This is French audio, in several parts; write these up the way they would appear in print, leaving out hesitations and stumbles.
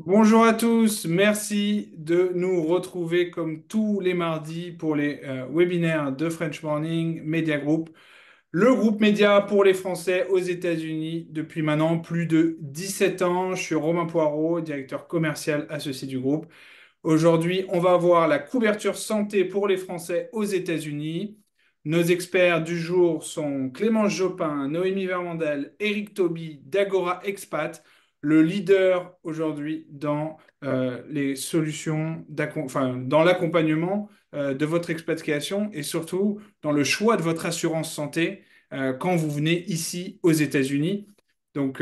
Bonjour à tous, merci de nous retrouver comme tous les mardis pour les webinaires de French Morning Media Group, le groupe média pour les Français aux États-Unis depuis maintenant plus de 17 ans. Je suis Romain Poirot, directeur commercial associé du groupe. Aujourd'hui, on va voir la couverture santé pour les Français aux États-Unis. Nos experts du jour sont Clémence Jopin, Noémie Vermandel, Eric Toby d'Agora Expat, le leader aujourd'hui dans les solutions, enfin, dans l'accompagnement de votre expatriation et surtout dans le choix de votre assurance santé quand vous venez ici aux États-Unis. Donc,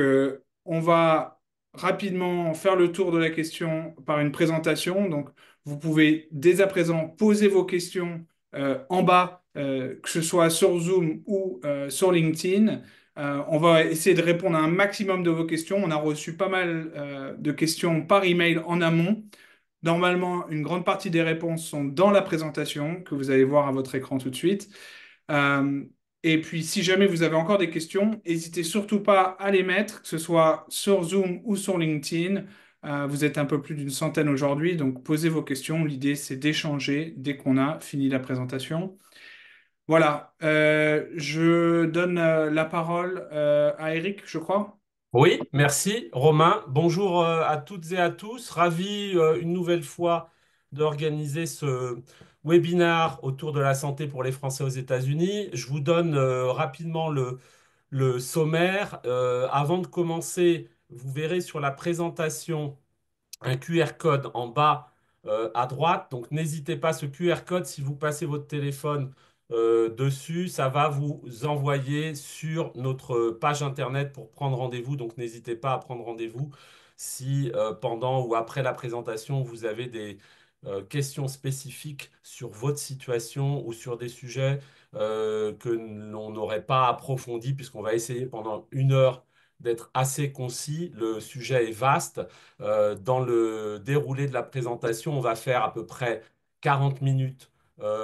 on va rapidement faire le tour de la question par une présentation. Donc, vous pouvez dès à présent poser vos questions en bas, que ce soit sur Zoom ou sur LinkedIn. On va essayer de répondre à un maximum de vos questions. On a reçu pas mal de questions par email en amont. Normalement, une grande partie des réponses sont dans la présentation que vous allez voir à votre écran tout de suite. Euh, et puis, si jamais vous avez encore des questions, n'hésitez surtout pas à les mettre, que ce soit sur Zoom ou sur LinkedIn. Vous êtes un peu plus d'une centaine aujourd'hui, donc posez vos questions. L'idée, c'est d'échanger dès qu'on a fini la présentation. Voilà, je donne la parole à Eric, je crois. Oui, merci Romain. Bonjour à toutes et à tous. Ravi une nouvelle fois d'organiser ce webinaire autour de la santé pour les Français aux États-Unis. Je vous donne rapidement le sommaire. Avant de commencer, vous verrez sur la présentation un QR code en bas à droite. Donc n'hésitez pas, ce QR code, si vous passez votre téléphone dessus, ça va vous envoyer sur notre page internet pour prendre rendez-vous. Donc n'hésitez pas à prendre rendez-vous si pendant ou après la présentation, vous avez des questions spécifiques sur votre situation ou sur des sujets que l'on n'aurait pas approfondis, puisqu'on va essayer pendant 1 heure d'être assez concis. Le sujet est vaste. Dans le déroulé de la présentation, on va faire à peu près 40 minutes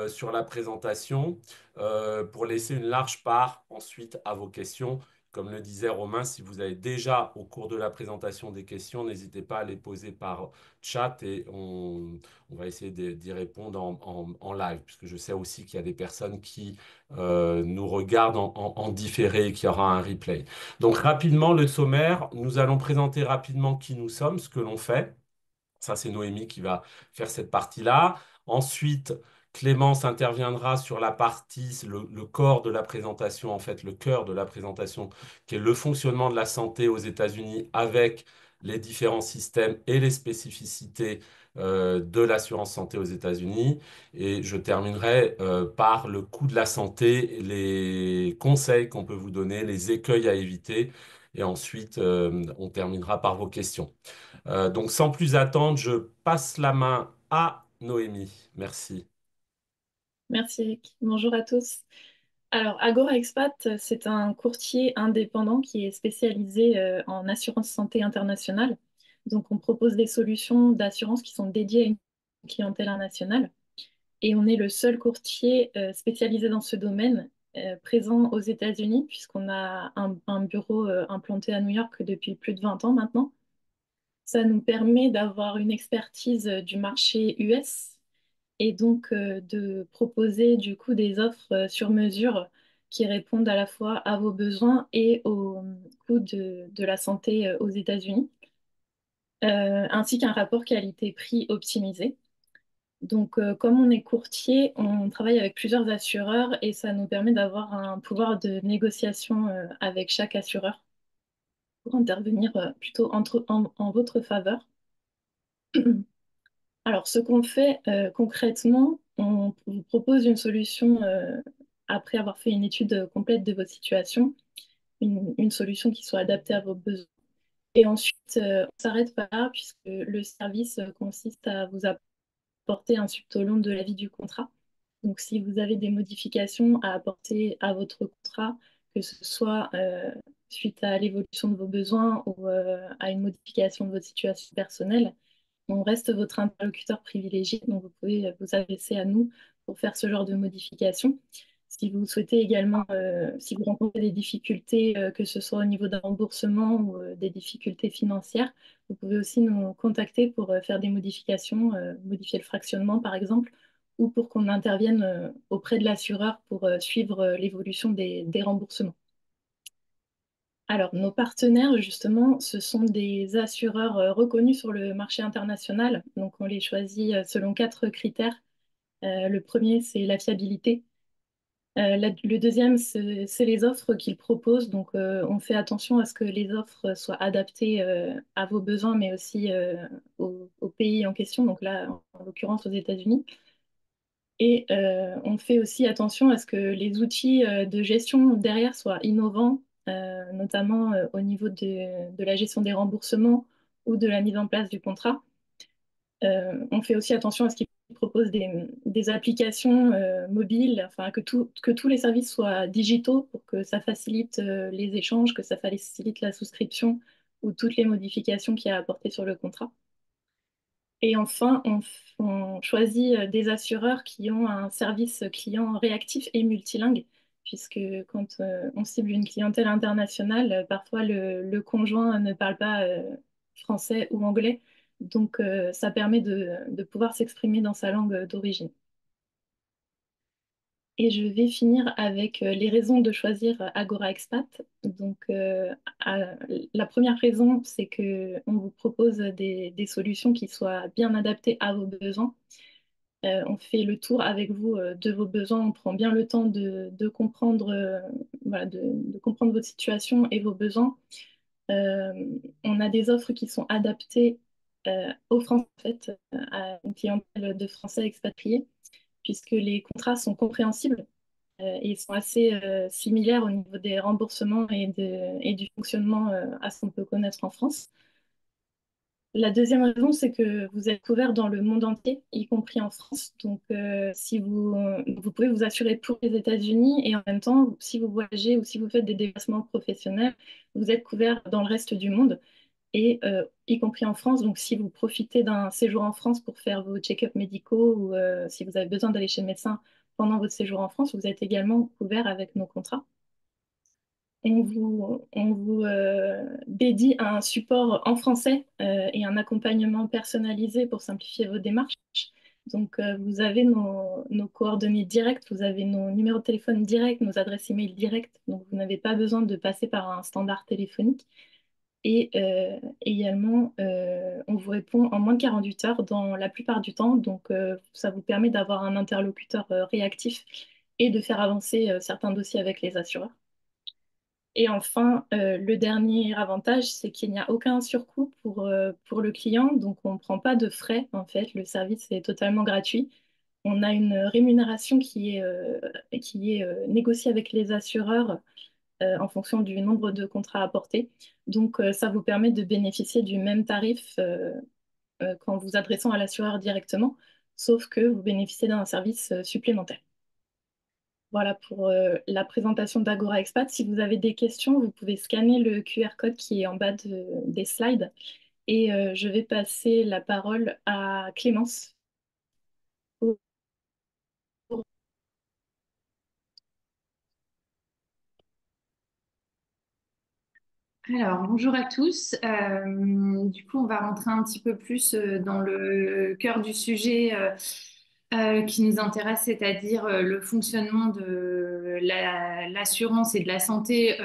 sur la présentation pour laisser une large part ensuite à vos questions. Comme le disait Romain, si vous avez déjà au cours de la présentation des questions, n'hésitez pas à les poser par chat et on va essayer d'y répondre en live, puisque je sais aussi qu'il y a des personnes qui nous regardent en différé et qu'il y aura un replay. Donc rapidement, le sommaire, nous allons présenter rapidement qui nous sommes, ce que l'on fait. Ça, c'est Noémie qui va faire cette partie-là. Ensuite, Clémence interviendra sur la partie, le corps de la présentation, en fait, le cœur de la présentation, qui est le fonctionnement de la santé aux États-Unis avec les différents systèmes et les spécificités de l'assurance santé aux États-Unis. Et je terminerai par le coût de la santé, les conseils qu'on peut vous donner, les écueils à éviter. Et ensuite, on terminera par vos questions. Donc, sans plus attendre, je passe la main à Noémie. Merci. Merci Eric. Bonjour à tous. Alors, Agora Expat, c'est un courtier indépendant qui est spécialisé en assurance santé internationale. Donc, on propose des solutions d'assurance qui sont dédiées à une clientèle internationale. Et on est le seul courtier spécialisé dans ce domaine présent aux États-Unis, puisqu'on a un bureau implanté à New York depuis plus de 20 ans maintenant. Ça nous permet d'avoir une expertise du marché US et donc de proposer du coup des offres sur mesure qui répondent à la fois à vos besoins et au coût de la santé aux États-Unis, ainsi qu'un rapport qualité-prix optimisé. Donc, comme on est courtier, on travaille avec plusieurs assureurs et ça nous permet d'avoir un pouvoir de négociation avec chaque assureur pour intervenir plutôt en votre faveur. Alors, ce qu'on fait concrètement, on vous propose une solution après avoir fait une étude complète de votre situation, une solution qui soit adaptée à vos besoins. Et ensuite, on ne s'arrête pas là puisque le service consiste à vous apporter un suivi tout au long de la vie du contrat. Donc, si vous avez des modifications à apporter à votre contrat, que ce soit suite à l'évolution de vos besoins ou à une modification de votre situation personnelle, on reste votre interlocuteur privilégié, donc vous pouvez vous adresser à nous pour faire ce genre de modification. Si vous souhaitez également, si vous rencontrez des difficultés, que ce soit au niveau d'un remboursement ou des difficultés financières, vous pouvez aussi nous contacter pour faire des modifications, modifier le fractionnement par exemple, ou pour qu'on intervienne auprès de l'assureur pour suivre l'évolution des remboursements. Alors, nos partenaires, justement, ce sont des assureurs reconnus sur le marché international. Donc, on les choisit selon 4 critères. Le premier, c'est la fiabilité. Le deuxième, c'est les offres qu'ils proposent. Donc, on fait attention à ce que les offres soient adaptées à vos besoins, mais aussi au pays en question. Donc là, en l'occurrence, aux États-Unis. Et on fait aussi attention à ce que les outils de gestion derrière soient innovants, notamment au niveau de la gestion des remboursements ou de la mise en place du contrat. On fait aussi attention à ce qu'ils proposent des applications mobiles, enfin, que tous les services soient digitaux pour que ça facilite les échanges, que ça facilite la souscription ou toutes les modifications qu'il y a à apporter sur le contrat. Et enfin, on choisit des assureurs qui ont un service client réactif et multilingue, puisque quand on cible une clientèle internationale, parfois le conjoint ne parle pas français ou anglais, donc ça permet de pouvoir s'exprimer dans sa langue d'origine. Et je vais finir avec les raisons de choisir Agora Expat. Donc, la première raison, c'est que on vous propose des solutions qui soient bien adaptées à vos besoins. On fait le tour avec vous de vos besoins, on prend bien le temps de comprendre, voilà, de comprendre votre situation et vos besoins. Euh, on a des offres qui sont adaptées aux Français, en fait, à une clientèle de Français expatriés, puisque les contrats sont compréhensibles et ils sont assez similaires au niveau des remboursements et du fonctionnement à ce qu'on peut connaître en France. La deuxième raison, c'est que vous êtes couvert dans le monde entier, y compris en France. Donc, si vous pouvez vous assurer pour les États-Unis et en même temps, si vous voyagez ou si vous faites des déplacements professionnels, vous êtes couvert dans le reste du monde et y compris en France. Donc, si vous profitez d'un séjour en France pour faire vos check-ups médicaux ou si vous avez besoin d'aller chez le médecin pendant votre séjour en France, vous êtes également couvert avec nos contrats. On vous dédie un support en français et un accompagnement personnalisé pour simplifier vos démarches. Donc, vous avez nos coordonnées directes, vous avez nos numéros de téléphone directs, nos adresses email directes. Donc, vous n'avez pas besoin de passer par un standard téléphonique. Et également, on vous répond en moins de 48 heures dans la plupart du temps. Donc, ça vous permet d'avoir un interlocuteur réactif et de faire avancer certains dossiers avec les assureurs. Et enfin, le dernier avantage, c'est qu'il n'y a aucun surcoût pour le client, donc on ne prend pas de frais, en fait, le service est totalement gratuit. On a une rémunération qui est négociée avec les assureurs en fonction du nombre de contrats apportés. Donc, ça vous permet de bénéficier du même tarif qu'en vous adressant à l'assureur directement, sauf que vous bénéficiez d'un service supplémentaire. Voilà pour la présentation d'Agora Expat. Si vous avez des questions, vous pouvez scanner le QR code qui est en bas des slides. Et je vais passer la parole à Clémence. Alors, bonjour à tous. Du coup, on va rentrer un petit peu plus dans le cœur du sujet qui nous intéresse, c'est-à-dire le fonctionnement de l'assurance et de la santé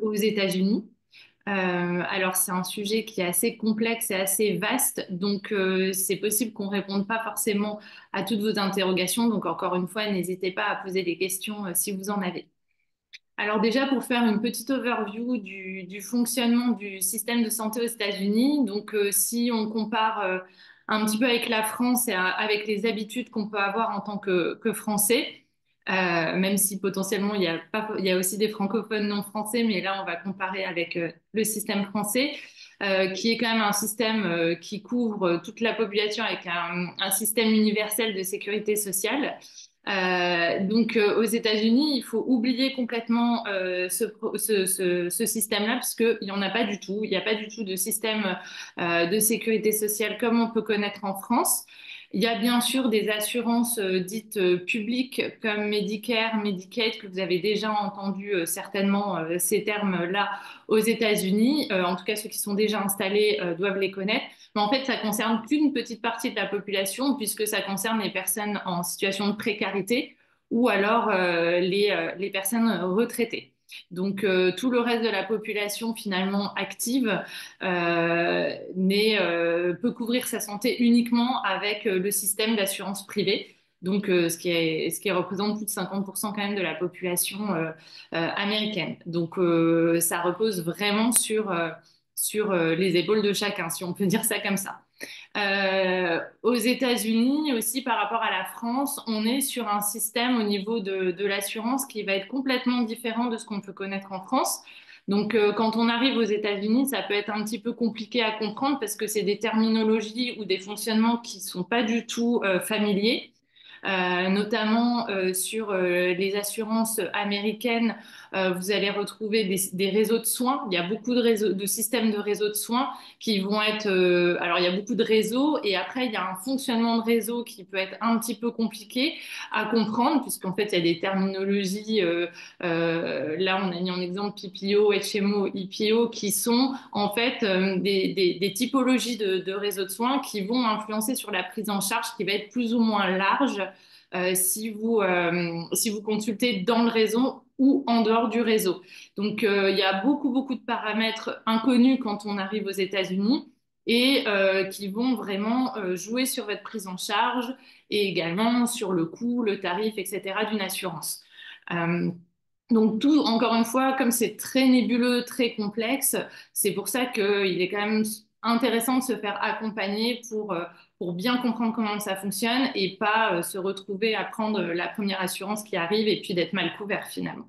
aux États-Unis. Alors, c'est un sujet qui est assez complexe et assez vaste, donc c'est possible qu'on ne réponde pas forcément à toutes vos interrogations. Donc, encore une fois, n'hésitez pas à poser des questions si vous en avez. Alors déjà, pour faire une petite overview du fonctionnement du système de santé aux États-Unis, donc si on compare un petit peu avec la France et avec les habitudes qu'on peut avoir en tant que Français, même si potentiellement il y a aussi des francophones non français, mais là on va comparer avec le système français, qui est quand même un système qui couvre toute la population avec un système universel de sécurité sociale. Donc aux États-Unis, il faut oublier complètement ce système-là, puisqu'il n'y en a pas du tout. Il n'y a pas du tout de système de sécurité sociale comme on peut connaître en France. Il y a bien sûr des assurances dites publiques comme Medicare, Medicaid, que vous avez déjà entendu certainement ces termes-là aux États-Unis. En tout cas, ceux qui sont déjà installés doivent les connaître. Mais en fait, ça concerne qu'une petite partie de la population puisque ça concerne les personnes en situation de précarité ou alors les personnes retraitées. Donc, tout le reste de la population finalement active peut couvrir sa santé uniquement avec le système d'assurance privée. Donc, ce qui représente plus de 50% quand même de la population américaine. Donc, ça repose vraiment sur les épaules de chacun, si on peut dire ça comme ça. Aux États-Unis aussi, par rapport à la France, on est sur un système au niveau de l'assurance qui va être complètement différent de ce qu'on peut connaître en France. Donc, quand on arrive aux États-Unis, ça peut être un petit peu compliqué à comprendre parce que c'est des terminologies ou des fonctionnements qui sont pas du tout familiers. Notamment sur les assurances américaines, vous allez retrouver des réseaux de soins. Il y a beaucoup de systèmes de réseaux de soins qui vont être... alors, il y a beaucoup de réseaux et après, il y a un fonctionnement de réseau qui peut être un petit peu compliqué à comprendre puisqu'en fait, il y a des terminologies. Là, on a mis en exemple PPO, HMO, IPO qui sont en fait des typologies de réseaux de soins qui vont influencer sur la prise en charge qui va être plus ou moins large si vous consultez dans le réseau ou en dehors du réseau. Donc, il y a beaucoup de paramètres inconnus quand on arrive aux États-Unis et qui vont vraiment jouer sur votre prise en charge et également sur le coût, le tarif, etc. d'une assurance. Donc tout, encore une fois, comme c'est très nébuleux, très complexe, c'est pour ça qu'il est quand même intéressant de se faire accompagner pour bien comprendre comment ça fonctionne et pas se retrouver à prendre la première assurance qui arrive et puis d'être mal couvert finalement.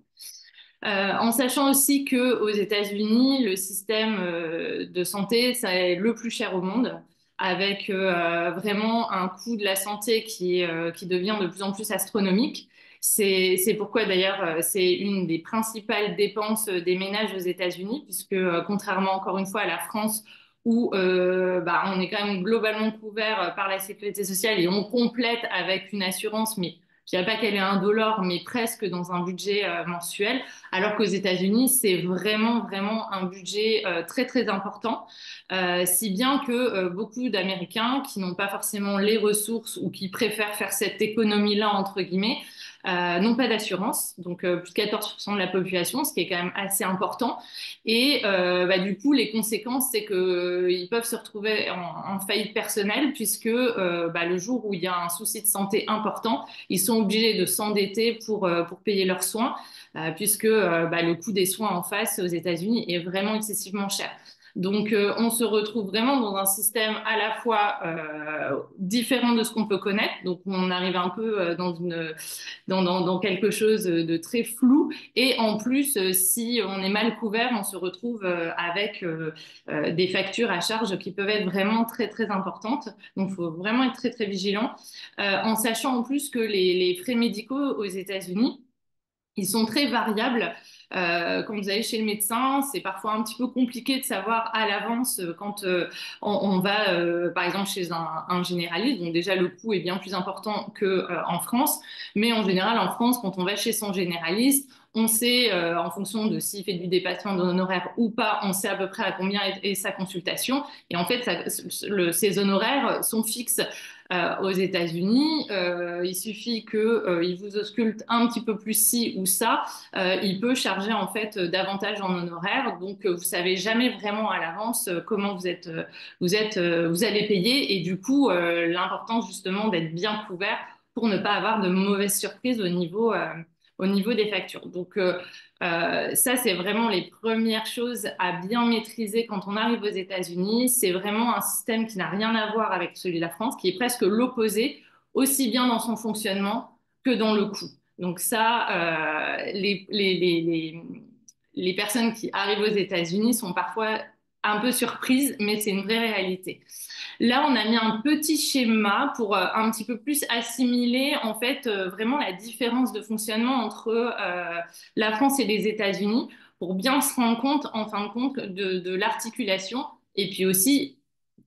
En sachant aussi que aux États-Unis, le système de santé, c'est le plus cher au monde, avec vraiment un coût de la santé qui devient de plus en plus astronomique. C'est pourquoi d'ailleurs c'est une des principales dépenses des ménages aux États-Unis, puisque contrairement encore une fois à la France, où on est quand même globalement couvert par la sécurité sociale et on complète avec une assurance, mais je dirais pas qu'elle est indolore, mais presque dans un budget mensuel, alors qu'aux États-Unis, c'est vraiment un budget très important, si bien que beaucoup d'Américains qui n'ont pas forcément les ressources ou qui préfèrent faire cette économie-là, entre guillemets, n'ont pas d'assurance, donc plus de 14% de la population, ce qui est quand même assez important. Et du coup, les conséquences, c'est qu'ils peuvent se retrouver en faillite personnelle, puisque le jour où il y a un souci de santé important, ils sont obligés de s'endetter pour payer leurs soins, puisque le coût des soins en face aux États-Unis est vraiment excessivement cher. Donc, on se retrouve vraiment dans un système à la fois différent de ce qu'on peut connaître. Donc, on arrive un peu dans quelque chose de très flou. Et en plus, si on est mal couvert, on se retrouve avec des factures à charge qui peuvent être vraiment très importantes. Donc, il faut vraiment être très vigilant, en sachant en plus que les frais médicaux aux États-Unis, ils sont très variables. Quand vous allez chez le médecin, c'est parfois un petit peu compliqué de savoir à l'avance quand on va, par exemple, chez un généraliste. Donc déjà, le coût est bien plus important qu'en France. Mais en général, en France, quand on va chez son généraliste, on sait, en fonction de s'il fait du dépassement d'honoraires ou pas, on sait à peu près à combien est sa consultation. Et en fait, ces honoraires sont fixes. Aux États-Unis, il suffit qu'il vous ausculte un petit peu plus ci ou ça, il peut charger en fait davantage en honoraires. Donc, vous savez jamais vraiment à l'avance comment vous allez payer. Et du coup, l'importance justement d'être bien couvert pour ne pas avoir de mauvaises surprises au niveau des factures. Donc, ça, c'est vraiment les premières choses à bien maîtriser quand on arrive aux États-Unis. C'est vraiment un système qui n'a rien à voir avec celui de la France, qui est presque l'opposé, aussi bien dans son fonctionnement que dans le coût. Donc ça, les personnes qui arrivent aux États-Unis sont parfois un peu surprises, mais c'est une vraie réalité. Là, on a mis un petit schéma pour un petit peu plus assimiler en fait vraiment la différence de fonctionnement entre la France et les États-Unis pour bien se rendre compte, en fin de compte, de l'articulation et puis aussi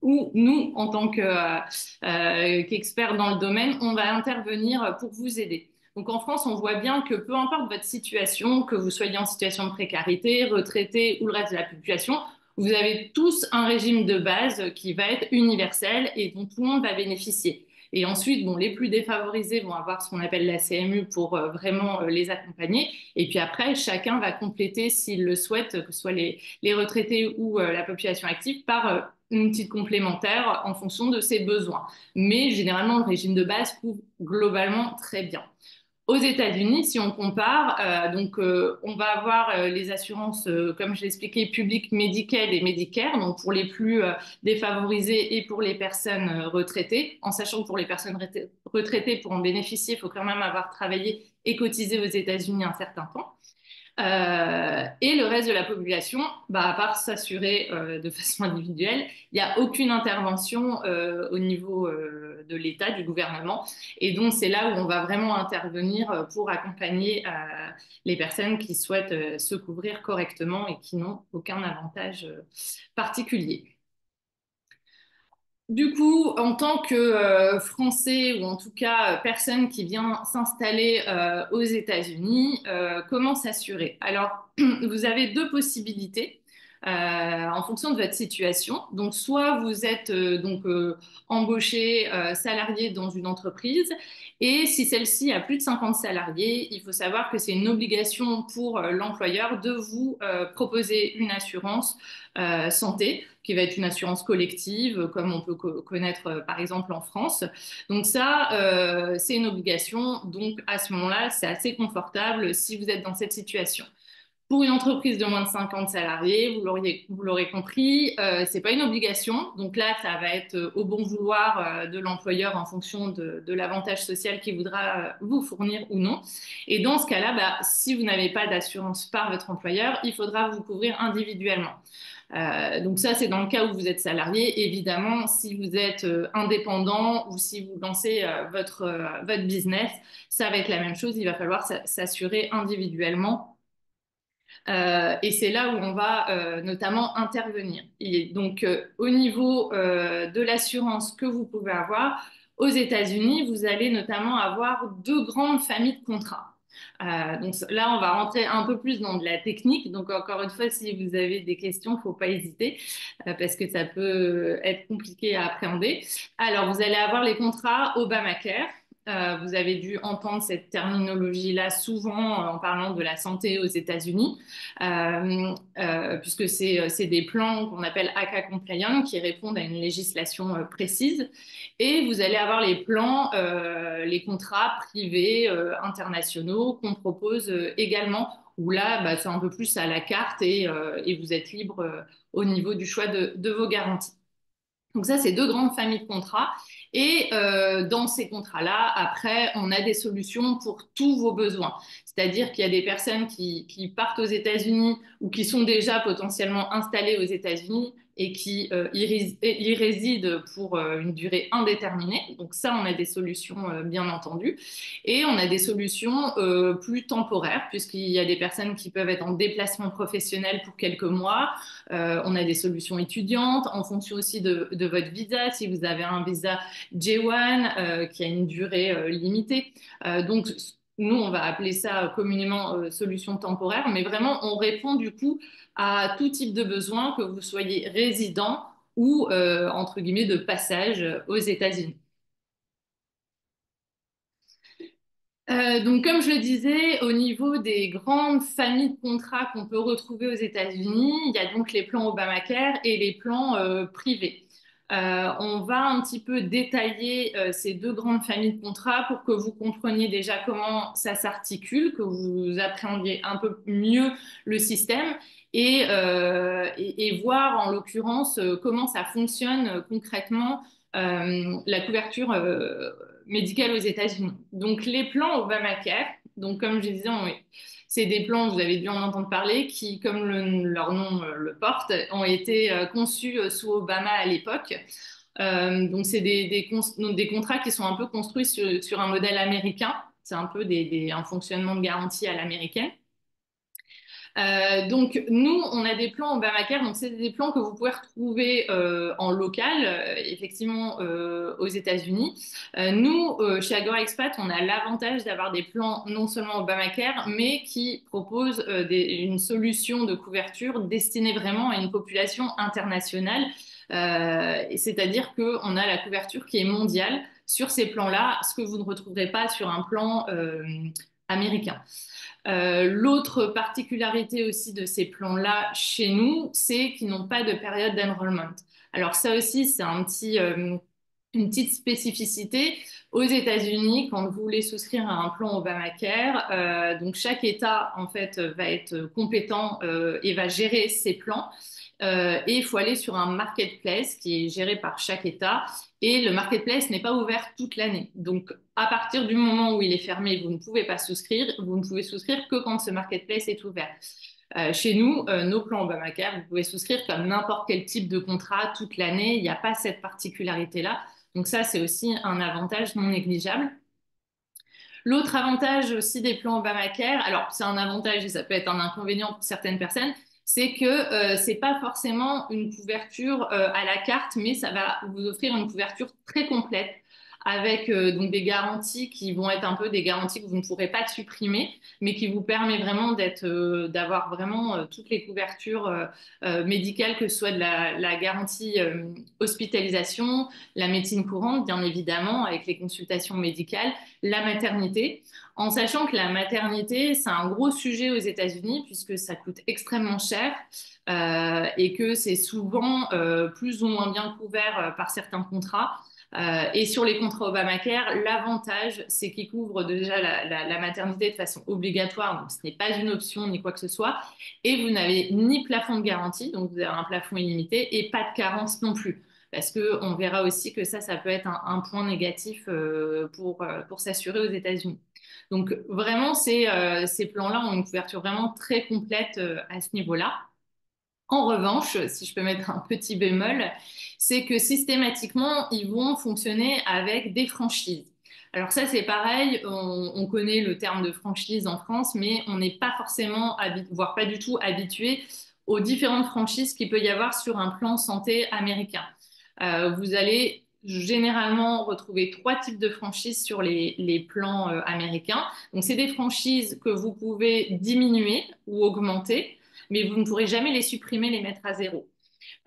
où nous, en tant qu'experts dans le domaine, on va intervenir pour vous aider. Donc en France, on voit bien que peu importe votre situation, que vous soyez en situation de précarité, retraité ou le reste de la population, vous avez tous un régime de base qui va être universel et dont tout le monde va bénéficier. Et ensuite, bon, les plus défavorisés vont avoir ce qu'on appelle la CMU pour vraiment les accompagner. Et puis après, chacun va compléter, s'il le souhaite, que ce soit les retraités ou la population active, par une petite complémentaire en fonction de ses besoins. Mais généralement, le régime de base couvre globalement très bien. Aux États-Unis, si on compare, on va avoir les assurances, comme je l'expliquais, publiques, Medicaid et Medicare, donc pour les plus défavorisés et pour les personnes retraitées, en sachant que pour les personnes retraitées, pour en bénéficier, il faut quand même avoir travaillé et cotisé aux États-Unis un certain temps. Et le reste de la population, à part s'assurer de façon individuelle, il n'y a aucune intervention au niveau de l'État, du gouvernement. Et donc, c'est là où on va vraiment intervenir pour accompagner les personnes qui souhaitent se couvrir correctement et qui n'ont aucun avantage particulier. Du coup, en tant que Français ou en tout cas personne qui vient s'installer aux États-Unis, comment s'assurer? Alors, vous avez deux possibilités en fonction de votre situation. Donc, soit vous êtes embauché, salarié dans une entreprise, et si celle-ci a plus de 50 salariés, il faut savoir que c'est une obligation pour l'employeur de vous proposer une assurance santé, qui va être une assurance collective, comme on peut connaître par exemple en France. Donc ça, c'est une obligation. Donc à ce moment-là, c'est assez confortable si vous êtes dans cette situation. Pour une entreprise de moins de 50 salariés, vous l'aurez compris, c'est pas une obligation. Donc là, ça va être au bon vouloir de l'employeur en fonction de l'avantage social qu'il voudra vous fournir ou non. Et dans ce cas-là, si vous n'avez pas d'assurance par votre employeur, il faudra vous couvrir individuellement. Donc ça, c'est dans le cas où vous êtes salarié. Évidemment, si vous êtes indépendant ou si vous lancez votre business, ça va être la même chose. Il va falloir s'assurer individuellement. Et c'est là où on va notamment intervenir. Et donc, au niveau de l'assurance que vous pouvez avoir, aux États-Unis, vous allez notamment avoir deux grandes familles de contrats. Donc là, on va rentrer un peu plus dans de la technique. Donc, encore une fois, si vous avez des questions, il ne faut pas hésiter parce que ça peut être compliqué à appréhender. Alors, vous allez avoir les contrats Obamacare. Vous avez dû entendre cette terminologie-là souvent en parlant de la santé aux États-Unis, puisque c'est des plans qu'on appelle ACA compliant qui répondent à une législation précise. Et vous allez avoir les plans, les contrats privés internationaux qu'on propose également, où là, c'est un peu plus à la carte et vous êtes libre au niveau du choix de vos garanties. Donc ça, c'est deux grandes familles de contrats. Et dans ces contrats-là, après, on a des solutions pour tous vos besoins. C'est-à-dire qu'il y a des personnes qui partent aux États-Unis ou qui sont déjà potentiellement installées aux États-Unis et qui y résident pour une durée indéterminée. Donc ça, on a des solutions, bien entendu. Et on a des solutions plus temporaires, puisqu'il y a des personnes qui peuvent être en déplacement professionnel pour quelques mois. On a des solutions étudiantes en fonction aussi de votre visa. Si vous avez un visa J1 qui a une durée limitée. Donc, nous, on va appeler ça communément solution temporaire, mais vraiment, on répond du coup à tout type de besoin, que vous soyez résident ou, entre guillemets, de passage aux États-Unis. Donc, comme je le disais, au niveau des grandes familles de contrats qu'on peut retrouver aux États-Unis, il y a donc les plans Obamacare et les plans privés. On va un petit peu détailler ces deux grandes familles de contrats pour que vous compreniez déjà comment ça s'articule, que vous appréhendiez un peu mieux le système et voir en l'occurrence comment ça fonctionne concrètement la couverture médicale aux États-Unis. Donc les plans Obamacare, donc comme je disais, c'est des plans, vous avez dû en entendre parler, qui, comme leur nom le porte, ont été conçus sous Obama à l'époque. Donc c'est des contrats qui sont un peu construits sur un modèle américain. C'est un peu un fonctionnement de garantie à l'américaine. Donc, nous, on a des plans Obamacare. Donc, c'est des plans que vous pouvez retrouver en local, effectivement, aux États-Unis. Nous, chez Agora Expat, on a l'avantage d'avoir des plans non seulement Obamacare, mais qui proposent une solution de couverture destinée vraiment à une population internationale. C'est-à-dire qu'on a la couverture qui est mondiale sur ces plans-là, ce que vous ne retrouverez pas sur un plan américain. L'autre particularité aussi de ces plans-là chez nous, c'est qu'ils n'ont pas de période d'enrollment. Alors ça aussi, c'est une petite spécificité. Aux États-Unis, quand vous voulez souscrire à un plan Obamacare, donc chaque État en fait va être compétent et va gérer ses plans. Et il faut aller sur un marketplace qui est géré par chaque État. Et le marketplace n'est pas ouvert toute l'année. Donc, à partir du moment où il est fermé, vous ne pouvez pas souscrire. Vous ne pouvez souscrire que quand ce marketplace est ouvert. Chez nous, nos plans Obamacare, vous pouvez souscrire comme n'importe quel type de contrat toute l'année. Il n'y a pas cette particularité-là. Donc ça, c'est aussi un avantage non négligeable. L'autre avantage aussi des plans Obamacare, alors c'est un avantage et ça peut être un inconvénient pour certaines personnes, c'est que c'est pas forcément une couverture à la carte, mais ça va vous offrir une couverture très complète avec donc des garanties qui vont être un peu des garanties que vous ne pourrez pas supprimer, mais qui vous permet vraiment d'avoir vraiment toutes les couvertures médicales, que ce soit de la garantie hospitalisation, la médecine courante, bien évidemment, avec les consultations médicales, la maternité, en sachant que la maternité, c'est un gros sujet aux États-Unis puisque ça coûte extrêmement cher et que c'est souvent plus ou moins bien couvert par certains contrats. Et sur les contrats Obamacare, l'avantage, c'est qu'ils couvrent déjà la maternité de façon obligatoire, donc ce n'est pas une option ni quoi que ce soit. Et vous n'avez ni plafond de garantie, donc vous avez un plafond illimité, et pas de carence non plus. Parce qu'on verra aussi que ça peut être un point négatif pour s'assurer aux États-Unis. Donc vraiment, ces plans-là ont une couverture vraiment très complète à ce niveau-là. En revanche, si je peux mettre un petit bémol, c'est que systématiquement, ils vont fonctionner avec des franchises. Alors ça, c'est pareil, on connaît le terme de franchise en France, mais on n'est pas forcément, voire pas du tout habitué aux différentes franchises qu'il peut y avoir sur un plan santé américain. Vous allez généralement retrouver trois types de franchises sur les plans américains. Donc, c'est des franchises que vous pouvez diminuer ou augmenter, mais vous ne pourrez jamais les supprimer, les mettre à zéro.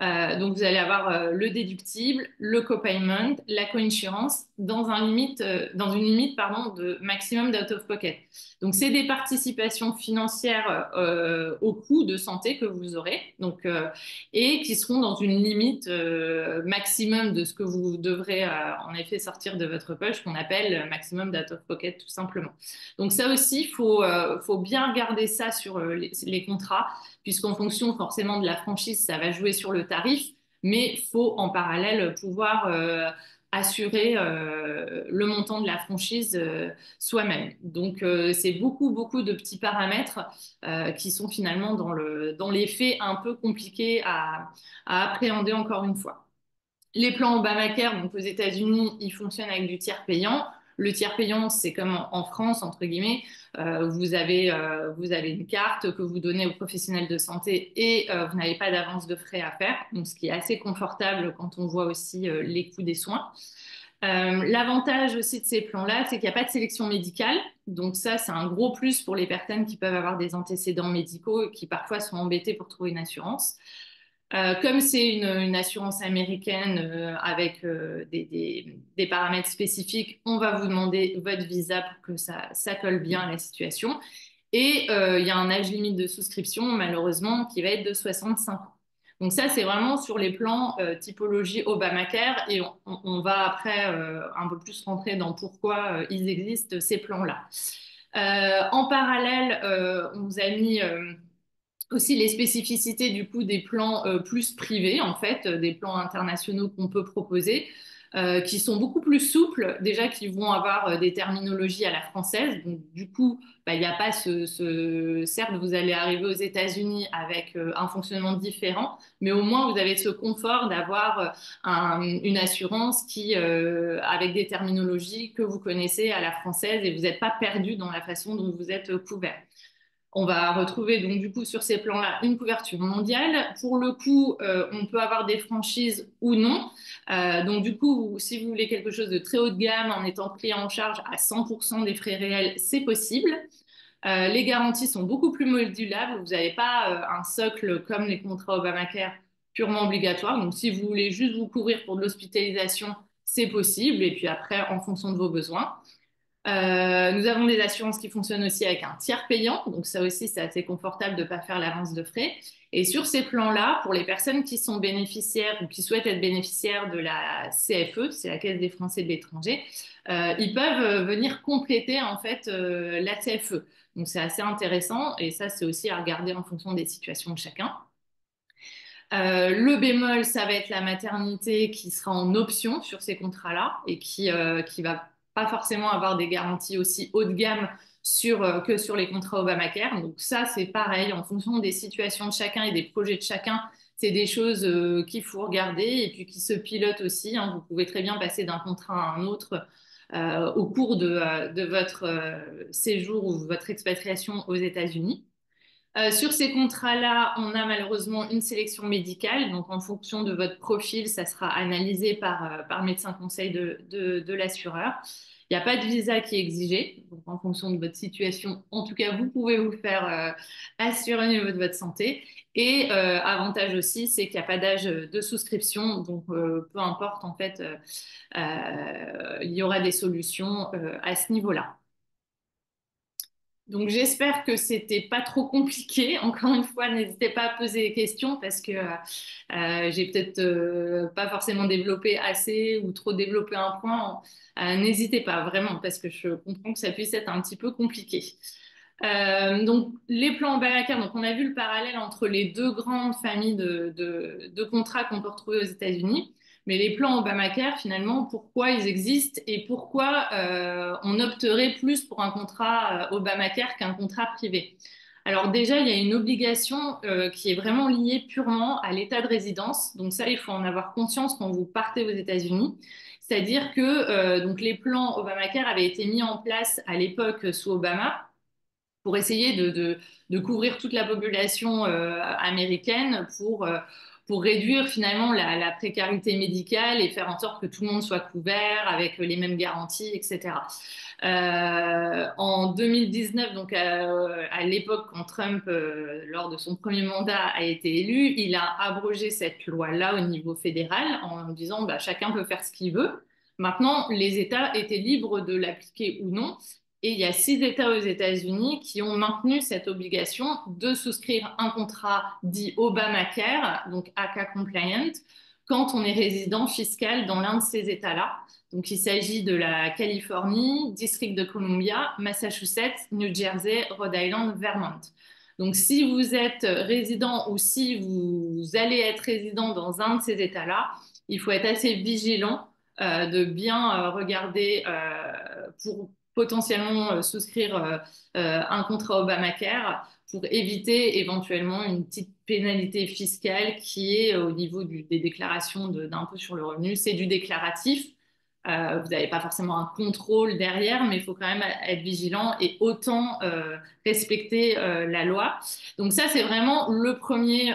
Donc, vous allez avoir le déductible, le copayment, la coinsurance dans une limite pardon, de maximum d'out-of-pocket. Donc, c'est des participations financières au coût de santé que vous aurez donc, et qui seront dans une limite maximum de ce que vous devrez en effet sortir de votre poche, qu'on appelle maximum d'out-of-pocket tout simplement. Donc, ça aussi, il faut bien regarder ça sur les contrats, puisqu'en fonction forcément de la franchise, ça va jouer sur le tarif, mais il faut en parallèle pouvoir assurer le montant de la franchise soi-même. Donc, c'est beaucoup de petits paramètres qui sont finalement dans les faits un peu compliqués à appréhender encore une fois. Les plans Obamacare, donc aux États-Unis, ils fonctionnent avec du tiers payant. Le tiers payant, c'est comme en France, entre guillemets, vous avez une carte que vous donnez aux professionnels de santé et vous n'avez pas d'avance de frais à faire, donc ce qui est assez confortable quand on voit aussi les coûts des soins. L'avantage aussi de ces plans-là, c'est qu'il n'y a pas de sélection médicale. Donc ça, c'est un gros plus pour les personnes qui peuvent avoir des antécédents médicaux et qui parfois sont embêtées pour trouver une assurance. Comme c'est une assurance américaine avec des paramètres spécifiques, on va vous demander votre visa pour que ça colle bien à la situation. Et il y a un âge limite de souscription, malheureusement, qui va être de 65 ans. Donc ça, c'est vraiment sur les plans typologie Obamacare et on va après un peu plus rentrer dans pourquoi ils existent, ces plans-là. En parallèle, on vous a mis aussi les spécificités du coup des plans plus privés, en fait, des plans internationaux qu'on peut proposer, qui sont beaucoup plus souples, déjà qui vont avoir des terminologies à la française. Donc du coup, il n'y a pas certes, vous allez arriver aux États-Unis avec un fonctionnement différent, mais au moins vous avez ce confort d'avoir une assurance avec des terminologies que vous connaissez à la française et vous n'êtes pas perdu dans la façon dont vous êtes couvert. On va retrouver donc du coup sur ces plans-là une couverture mondiale. Pour le coup, on peut avoir des franchises ou non. Donc du coup, si vous voulez quelque chose de très haut de gamme en étant pris en charge à 100% des frais réels, c'est possible. Les garanties sont beaucoup plus modulables. Vous n'avez pas un socle comme les contrats Obamacare purement obligatoires. Donc si vous voulez juste vous couvrir pour de l'hospitalisation, c'est possible. Et puis après, en fonction de vos besoins. Nous avons des assurances qui fonctionnent aussi avec un tiers payant, donc ça aussi c'est assez confortable de ne pas faire l'avance de frais. Et sur ces plans-là, pour les personnes qui sont bénéficiaires ou qui souhaitent être bénéficiaires de la CFE, c'est la Caisse des Français de l'étranger, ils peuvent venir compléter en fait la CFE. Donc c'est assez intéressant et ça c'est aussi à regarder en fonction des situations de chacun. Le bémol, ça va être la maternité qui sera en option sur ces contrats-là et qui va pas forcément avoir des garanties aussi haut de gamme que sur les contrats Obamacare. Donc ça, c'est pareil, en fonction des situations de chacun et des projets de chacun, c'est des choses qu'il faut regarder et puis qui se pilotent aussi, hein. Vous pouvez très bien passer d'un contrat à un autre au cours de votre séjour ou votre expatriation aux États-Unis. Sur ces contrats-là, on a malheureusement une sélection médicale. Donc, en fonction de votre profil, ça sera analysé par le médecin conseil de l'assureur. Il n'y a pas de visa qui est exigé. Donc, en fonction de votre situation, en tout cas, vous pouvez vous faire assurer au niveau de votre santé. Et avantage aussi, c'est qu'il n'y a pas d'âge de souscription. Donc, peu importe, en fait, il y aura des solutions à ce niveau-là. Donc j'espère que c'était pas trop compliqué. Encore une fois, n'hésitez pas à poser des questions parce que j'ai peut-être pas forcément développé assez ou trop développé un point. N'hésitez pas vraiment parce que je comprends que ça puisse être un petit peu compliqué. Donc les plans Obamacare, donc on a vu le parallèle entre les deux grandes familles de contrats qu'on peut retrouver aux États-Unis. Mais les plans Obamacare, finalement, pourquoi ils existent et pourquoi on opterait plus pour un contrat Obamacare qu'un contrat privé? Alors déjà, il y a une obligation qui est vraiment liée purement à l'état de résidence. Donc ça, il faut en avoir conscience quand vous partez aux États-Unis. C'est-à-dire que donc les plans Obamacare avaient été mis en place à l'époque sous Obama pour essayer de couvrir toute la population américaine pour réduire finalement la précarité médicale et faire en sorte que tout le monde soit couvert avec les mêmes garanties, etc. En 2019, donc à l'époque quand Trump, lors de son premier mandat, a été élu, il a abrogé cette loi-là au niveau fédéral en disant bah, chacun peut faire ce qu'il veut. Maintenant, les États étaient libres de l'appliquer ou non. Et il y a 6 États aux États-Unis qui ont maintenu cette obligation de souscrire un contrat dit Obamacare, donc ACA compliant, quand on est résident fiscal dans l'un de ces États-là. Donc il s'agit de la Californie, District de Columbia, Massachusetts, New Jersey, Rhode Island, Vermont. Donc si vous êtes résident ou si vous allez être résident dans un de ces États-là, il faut être assez vigilant de bien regarder pour potentiellement souscrire un contrat Obamacare pour éviter éventuellement une petite pénalité fiscale qui est au niveau des déclarations d'impôt sur le revenu. C'est du déclaratif. Vous n'avez pas forcément un contrôle derrière, mais il faut quand même être vigilant et autant respecter la loi. Donc ça, c'est vraiment le premier,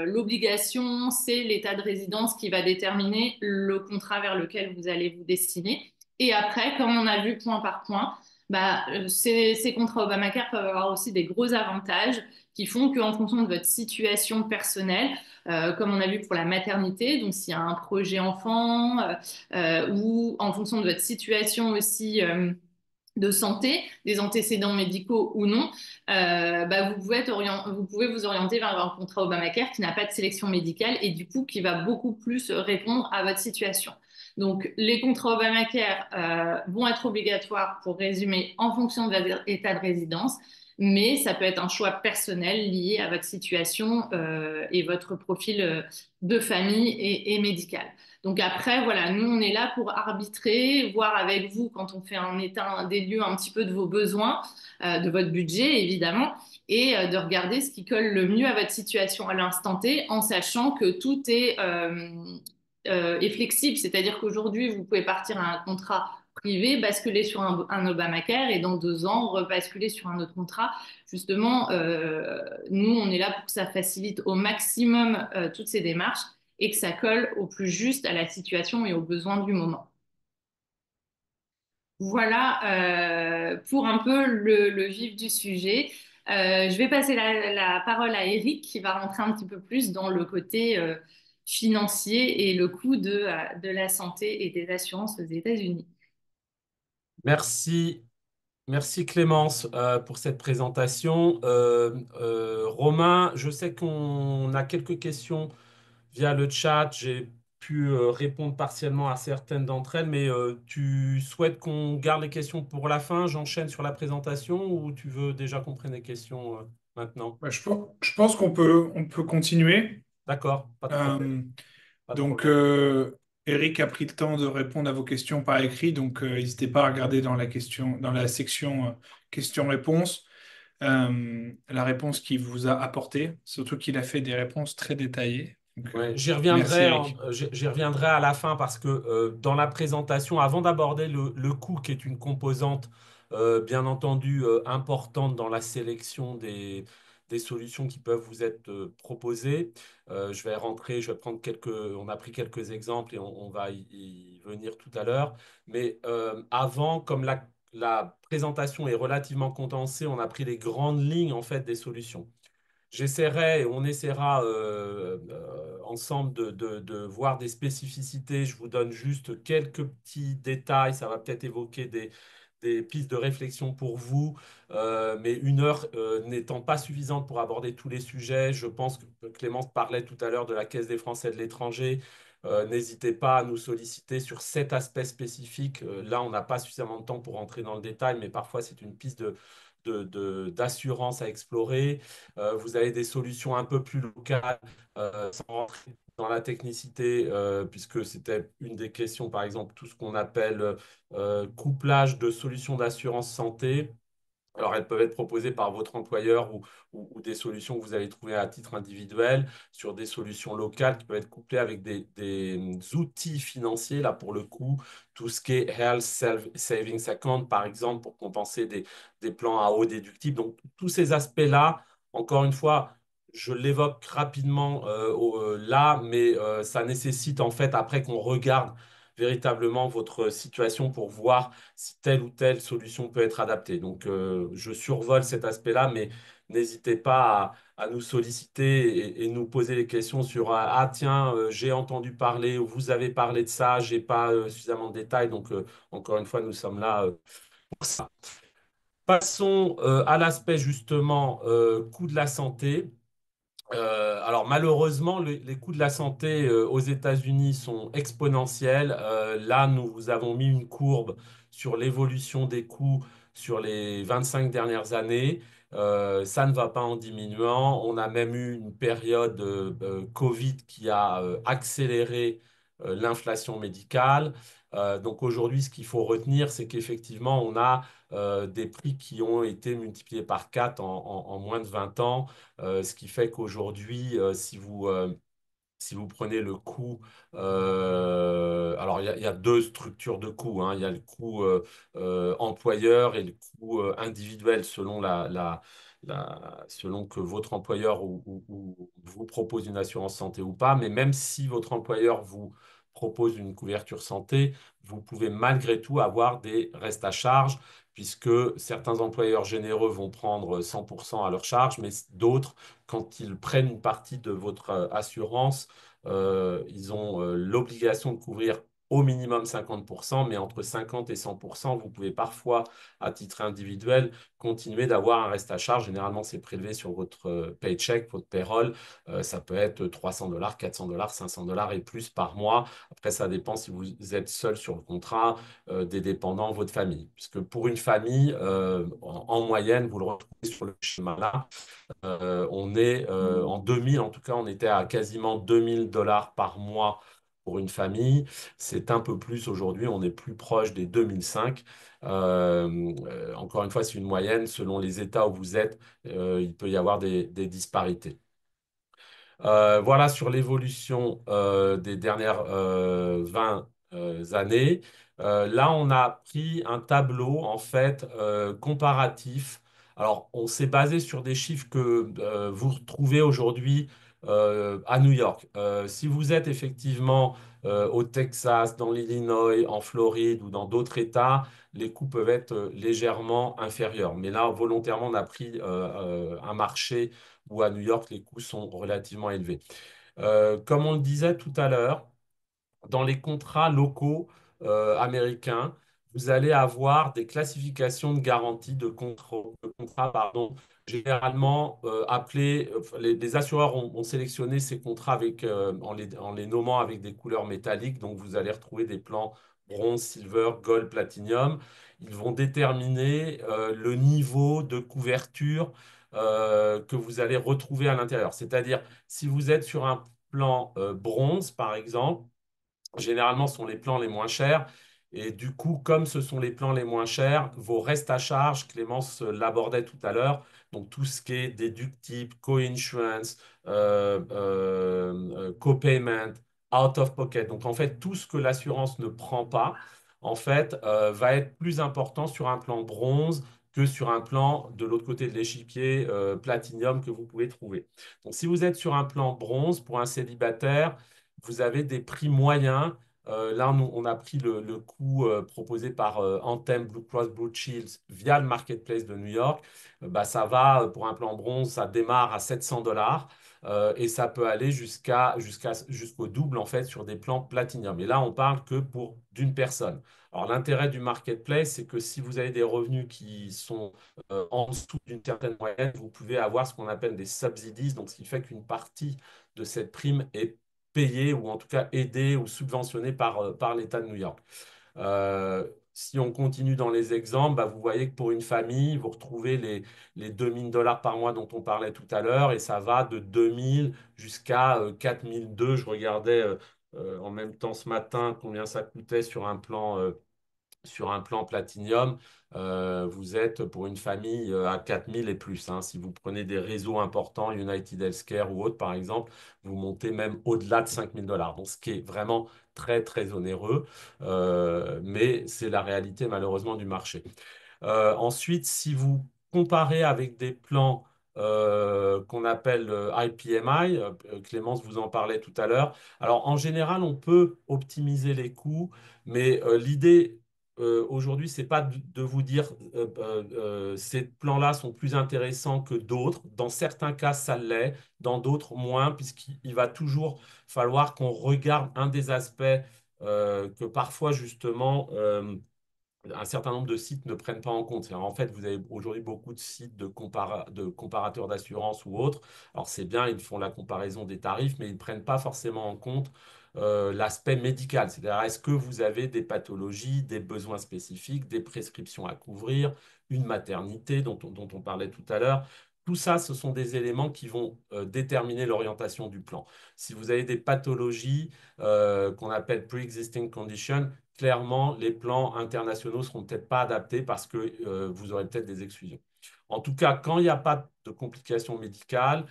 l'obligation, c'est l'état de résidence qui va déterminer le contrat vers lequel vous allez vous destiner. Et après, comme on a vu point par point, bah, ces contrats Obamacare peuvent avoir aussi des gros avantages qui font qu'en fonction de votre situation personnelle, comme on a vu pour la maternité, donc s'il y a un projet enfant ou en fonction de votre situation aussi de santé, des antécédents médicaux ou non, bah, vous pouvez vous orienter vers un contrat Obamacare qui n'a pas de sélection médicale et du coup qui va beaucoup plus répondre à votre situation. Donc, les contrats Obamacare vont être obligatoires pour résumer en fonction de votre état de résidence, mais ça peut être un choix personnel lié à votre situation et votre profil de famille et médical. Donc après, voilà, nous, on est là pour arbitrer, voir avec vous quand on fait un état des lieux un petit peu de vos besoins, de votre budget, évidemment, et de regarder ce qui colle le mieux à votre situation à l'instant T, en sachant que tout est flexible. C'est-à-dire qu'aujourd'hui, vous pouvez partir à un contrat privé, basculer sur un Obamacare et dans 2 ans, rebasculer sur un autre contrat. Justement, nous, on est là pour que ça facilite au maximum toutes ces démarches et que ça colle au plus juste à la situation et aux besoins du moment. Voilà pour un peu le vif du sujet. Je vais passer la parole à Eric qui va rentrer un petit peu plus dans le côté financier et le coût de la santé et des assurances aux États-Unis. Merci, merci Clémence pour cette présentation. Romain, je sais qu'on a quelques questions via le chat. J'ai pu répondre partiellement à certaines d'entre elles, mais tu souhaites qu'on garde les questions pour la fin? J'enchaîne sur la présentation ou tu veux déjà qu'on prenne les questions maintenant? Je pense qu'on peut continuer. D'accord, pas de problème, Euh, pas de donc, problème. Eric a pris le temps de répondre à vos questions par écrit, donc n'hésitez pas à regarder dans la section questions-réponses, la réponse qu'il vous a apportée, surtout qu'il a fait des réponses très détaillées. Donc, Ouais, merci Eric. j'y reviendrai à la fin parce que dans la présentation, avant d'aborder le coût qui est une composante bien entendu importante dans la sélection des solutions qui peuvent vous être proposées, je vais prendre on a pris quelques exemples et on va y venir tout à l'heure. Mais avant, comme la présentation est relativement condensée, on a pris les grandes lignes en fait des solutions. J'essaierai, on essaiera ensemble de voir des spécificités. Je vous donne juste quelques petits détails. Ça va peut-être évoquer des pistes de réflexion pour vous, mais 1 heure n'étant pas suffisante pour aborder tous les sujets. Je pense que Clémence parlait tout à l'heure de la Caisse des Français de l'étranger. N'hésitez pas à nous solliciter sur cet aspect spécifique. Là, on n'a pas suffisamment de temps pour entrer dans le détail, mais parfois c'est une piste d'assurance à explorer. Vous avez des solutions un peu plus locales, sans rentrer dans la technicité, puisque c'était une des questions, par exemple, tout ce qu'on appelle couplage de solutions d'assurance santé. Alors, elles peuvent être proposées par votre employeur ou des solutions que vous allez trouver à titre individuel sur des solutions locales qui peuvent être couplées avec des outils financiers. Là, pour le coup, tout ce qui est Health Savings Account, par exemple, pour compenser des plans à haut déductible. Donc, tous ces aspects-là, encore une fois, je l'évoque rapidement là, mais ça nécessite en fait après qu'on regarde véritablement votre situation pour voir si telle ou telle solution peut être adaptée. Donc, je survole cet aspect-là, mais n'hésitez pas à nous solliciter et nous poser des questions sur ah tiens, j'ai entendu parler ou vous avez parlé de ça, j'ai pas suffisamment de détails. Donc, encore une fois, nous sommes là pour ça. Passons à l'aspect justement coût de la santé. Alors malheureusement, les coûts de la santé aux États-Unis sont exponentiels. Là, nous avons mis une courbe sur l'évolution des coûts sur les 25 dernières années. Ça ne va pas en diminuant. On a même eu une période Covid qui a accéléré l'inflation médicale. Donc aujourd'hui, ce qu'il faut retenir, c'est qu'effectivement, on a des prix qui ont été multipliés par 4 en moins de 20 ans. Ce qui fait qu'aujourd'hui, si vous prenez le coût, alors il y a 2 structures de coûts, hein. Il y a le coût employeur et le coût individuel selon selon que votre employeur ou vous propose une assurance santé ou pas. Mais même si votre employeur vous propose une couverture santé, vous pouvez malgré tout avoir des restes à charge, puisque certains employeurs généreux vont prendre 100% à leur charge, mais d'autres, quand ils prennent une partie de votre assurance, ils ont l'obligation de couvrir au minimum 50%, mais entre 50 et 100%, vous pouvez parfois, à titre individuel, continuer d'avoir un reste à charge. Généralement, c'est prélevé sur votre paycheck, votre payroll. Ça peut être $300, $400, $500 et plus par mois. Après, ça dépend si vous êtes seul sur le contrat, des dépendants, votre famille. Puisque pour une famille, en moyenne, vous le retrouvez sur le schéma là, on est en 2000, en tout cas, on était à quasiment $2000 par mois pour une famille. C'est un peu plus aujourd'hui, on est plus proche des 2005. Encore une fois, c'est une moyenne. Selon les États où vous êtes, il peut y avoir des disparités. Voilà sur l'évolution des dernières années. Là, on a pris un tableau en fait comparatif. Alors, on s'est basé sur des chiffres que vous retrouvez aujourd'hui à New York. Si vous êtes effectivement au Texas, dans l'Illinois, en Floride ou dans d'autres États, les coûts peuvent être légèrement inférieurs. Mais là, volontairement, on a pris un marché où à New York, les coûts sont relativement élevés. Comme on le disait tout à l'heure, dans les contrats locaux américains, vous allez avoir des classifications de garantie de contrats, pardon, généralement appelés, les assureurs ont sélectionné ces contrats en les nommant avec des couleurs métalliques. Donc, vous allez retrouver des plans bronze, silver, gold, platinum. Ils vont déterminer le niveau de couverture que vous allez retrouver à l'intérieur. C'est-à-dire, si vous êtes sur un plan bronze, par exemple, généralement, ce sont les plans les moins chers. Et du coup, comme ce sont les plans les moins chers, vos restes à charge, Clémence l'abordait tout à l'heure, donc tout ce qui est déductible, co-insurance, co-payment, out of pocket. Donc en fait, tout ce que l'assurance ne prend pas, en fait, va être plus important sur un plan bronze que sur un plan de l'autre côté de l'échiquier platinium que vous pouvez trouver. Donc si vous êtes sur un plan bronze pour un célibataire, vous avez des prix moyens. Là, on a pris le coût proposé par Anthem Blue Cross Blue Shield via le marketplace de New York. Bah, ça va, pour un plan bronze, ça démarre à 700 $ et ça peut aller jusqu'au double en fait sur des plans platinum. Et là, on parle que pour d'une personne. Alors, l'intérêt du marketplace, c'est que si vous avez des revenus qui sont en dessous d'une certaine moyenne, vous pouvez avoir ce qu'on appelle des subsidies, donc ce qui fait qu'une partie de cette prime est payé ou en tout cas aidé ou subventionné par l'État de New York. Si on continue dans les exemples, bah, vous voyez que pour une famille, vous retrouvez les 2 000 $ par mois dont on parlait tout à l'heure et ça va de 2 000 jusqu'à 4 200. Je regardais en même temps ce matin combien ça coûtait sur un plan Platinium, vous êtes pour une famille à 4 000 et plus, hein. Si vous prenez des réseaux importants, United Healthcare ou autre, par exemple, vous montez même au-delà de 5 000 $. Donc, ce qui est vraiment très, très onéreux, mais c'est la réalité malheureusement du marché. Ensuite, si vous comparez avec des plans qu'on appelle IPMI, Clémence vous en parlait tout à l'heure. Alors, en général, on peut optimiser les coûts, mais l'idée aujourd'hui, c'est pas de vous dire ces plans-là sont plus intéressants que d'autres. Dans certains cas, ça l'est, dans d'autres, moins, puisqu'il va toujours falloir qu'on regarde un des aspects que parfois, justement, un certain nombre de sites ne prennent pas en compte. En fait, vous avez aujourd'hui beaucoup de sites de comparateurs d'assurance ou autres. Alors, c'est bien, ils font la comparaison des tarifs, mais ils ne prennent pas forcément en compte l'aspect médical. C'est-à-dire, est-ce que vous avez des pathologies, des besoins spécifiques, des prescriptions à couvrir, une maternité dont on parlait tout à l'heure. Tout ça, ce sont des éléments qui vont déterminer l'orientation du plan. Si vous avez des pathologies qu'on appelle pre-existing conditions, clairement, les plans internationaux ne seront peut-être pas adaptés parce que vous aurez peut-être des exclusions. En tout cas, quand il n'y a pas de complications médicales,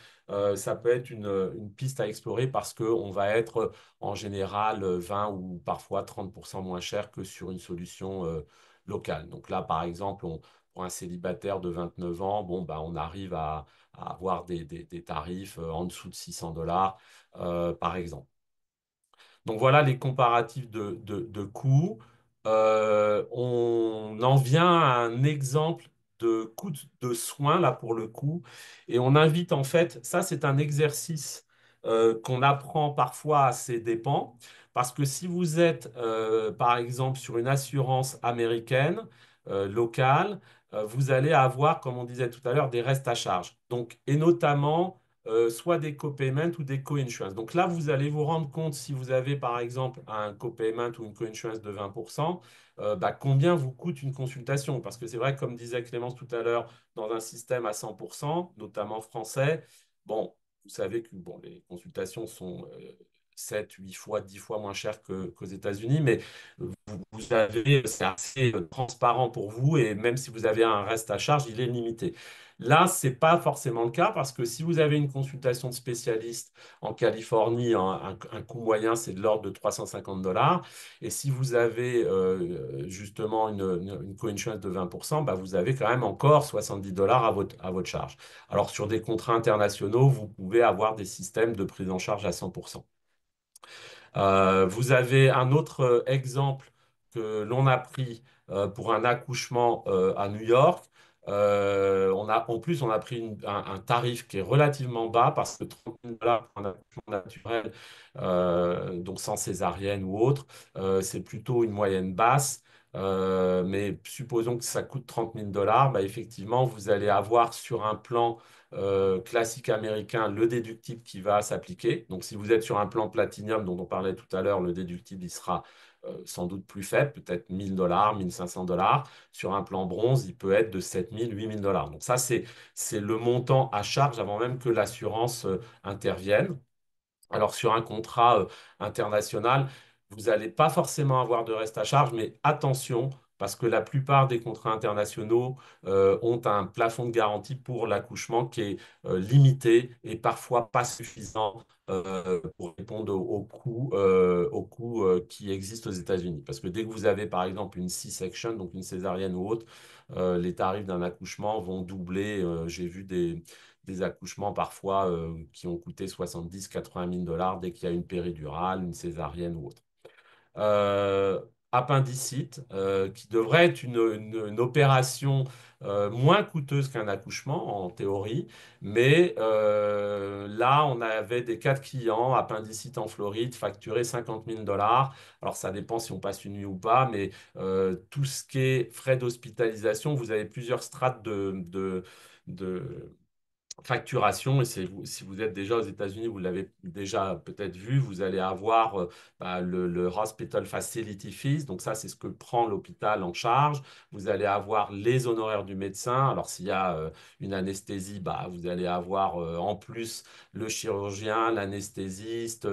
ça peut être une piste à explorer parce qu'on va être en général 20 ou parfois 30% moins cher que sur une solution locale. Donc là, par exemple, pour un célibataire de 29 ans, bon, bah, on arrive à avoir des tarifs en dessous de 600 $ par exemple. Donc voilà les comparatifs de coûts. On en vient à un exemple de coût de soins, là pour le coup, et on invite en fait, ça c'est un exercice qu'on apprend parfois à ses dépens, parce que si vous êtes par exemple sur une assurance américaine locale, vous allez avoir, comme on disait tout à l'heure, des restes à charge. Donc, et notamment soit des co-payments ou des co-insurance. Donc là, vous allez vous rendre compte si vous avez par exemple un co-payment ou une co-insurance de 20%, bah, combien vous coûte une consultation. Parce que c'est vrai, comme disait Clémence tout à l'heure, dans un système à 100%, notamment français, bon, vous savez que bon, les consultations sont 7, 8 fois, 10 fois moins cher qu'aux États-Unis, mais vous avez, c'est assez transparent pour vous et même si vous avez un reste à charge, il est limité. Là, ce n'est pas forcément le cas parce que si vous avez une consultation de spécialiste en Californie, un coût moyen, c'est de l'ordre de 350 $. Et si vous avez justement une co-insurance de 20%, bah, vous avez quand même encore 70 $ à votre charge. Alors, sur des contrats internationaux, vous pouvez avoir des systèmes de prise en charge à 100%. Vous avez un autre exemple que l'on a pris pour un accouchement à New York. En plus, on a pris un tarif qui est relativement bas parce que 30 $ pour un accouchement naturel, donc sans césarienne ou autre, c'est plutôt une moyenne basse. Mais supposons que ça coûte 30 000 $, bah, effectivement, vous allez avoir sur un plan classique américain, le déductible qui va s'appliquer. Donc, si vous êtes sur un plan platinium dont on parlait tout à l'heure, le déductible, il sera sans doute plus faible, peut-être 1 000 $, 1 500 $. Sur un plan bronze, il peut être de 7 000, 8 000 $. Donc, ça, c'est le montant à charge avant même que l'assurance intervienne. Alors, sur un contrat international, vous n'allez pas forcément avoir de reste à charge, mais attention, parce que la plupart des contrats internationaux ont un plafond de garantie pour l'accouchement qui est limité et parfois pas suffisant pour répondre aux coûts qui existent aux États-Unis. Parce que dès que vous avez, par exemple, une C-section, donc une césarienne ou autre, les tarifs d'un accouchement vont doubler. J'ai vu des accouchements parfois qui ont coûté 70, 80 000 $ dès qu'il y a une péridurale, une césarienne ou autre. Euh, Appendicite, qui devrait être une opération moins coûteuse qu'un accouchement en théorie, mais là, on avait des cas de clients, appendicite en Floride, facturés 50 000 $. Alors, ça dépend si on passe une nuit ou pas, mais tout ce qui est frais d'hospitalisation, vous avez plusieurs strates de facturation, et si vous êtes déjà aux États-Unis, vous l'avez déjà peut-être vu, vous allez avoir bah, le Hospital Facility Fees, donc ça c'est ce que prend l'hôpital en charge. Vous allez avoir les honoraires du médecin. Alors s'il y a une anesthésie, bah, vous allez avoir en plus le chirurgien, l'anesthésiste,